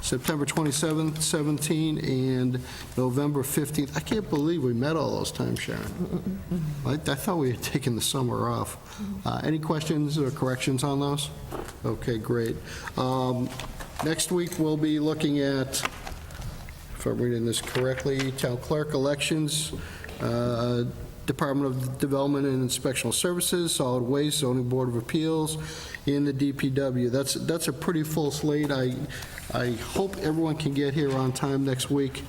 A: September 27th, 17, and November 15th? I can't believe we met all those times, Sharon. I thought we had taken the summer off. Any questions or corrections on those? Okay, great. Next week, we'll be looking at, if I'm reading this correctly, town clerk elections, Department of Development and Inspectional Services, Solid Waste, Zoning Board of Appeals, and the DPW. That's a pretty full slate. I hope everyone can get here on time next week.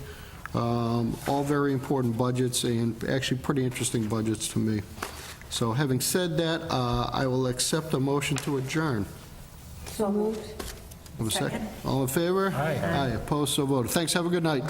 A: All very important budgets, and actually pretty interesting budgets to me. So having said that, I will accept a motion to adjourn.
E: So moved.
A: Have a second? All in favor? Aye. Opposed, so voted. Thanks, have a good night.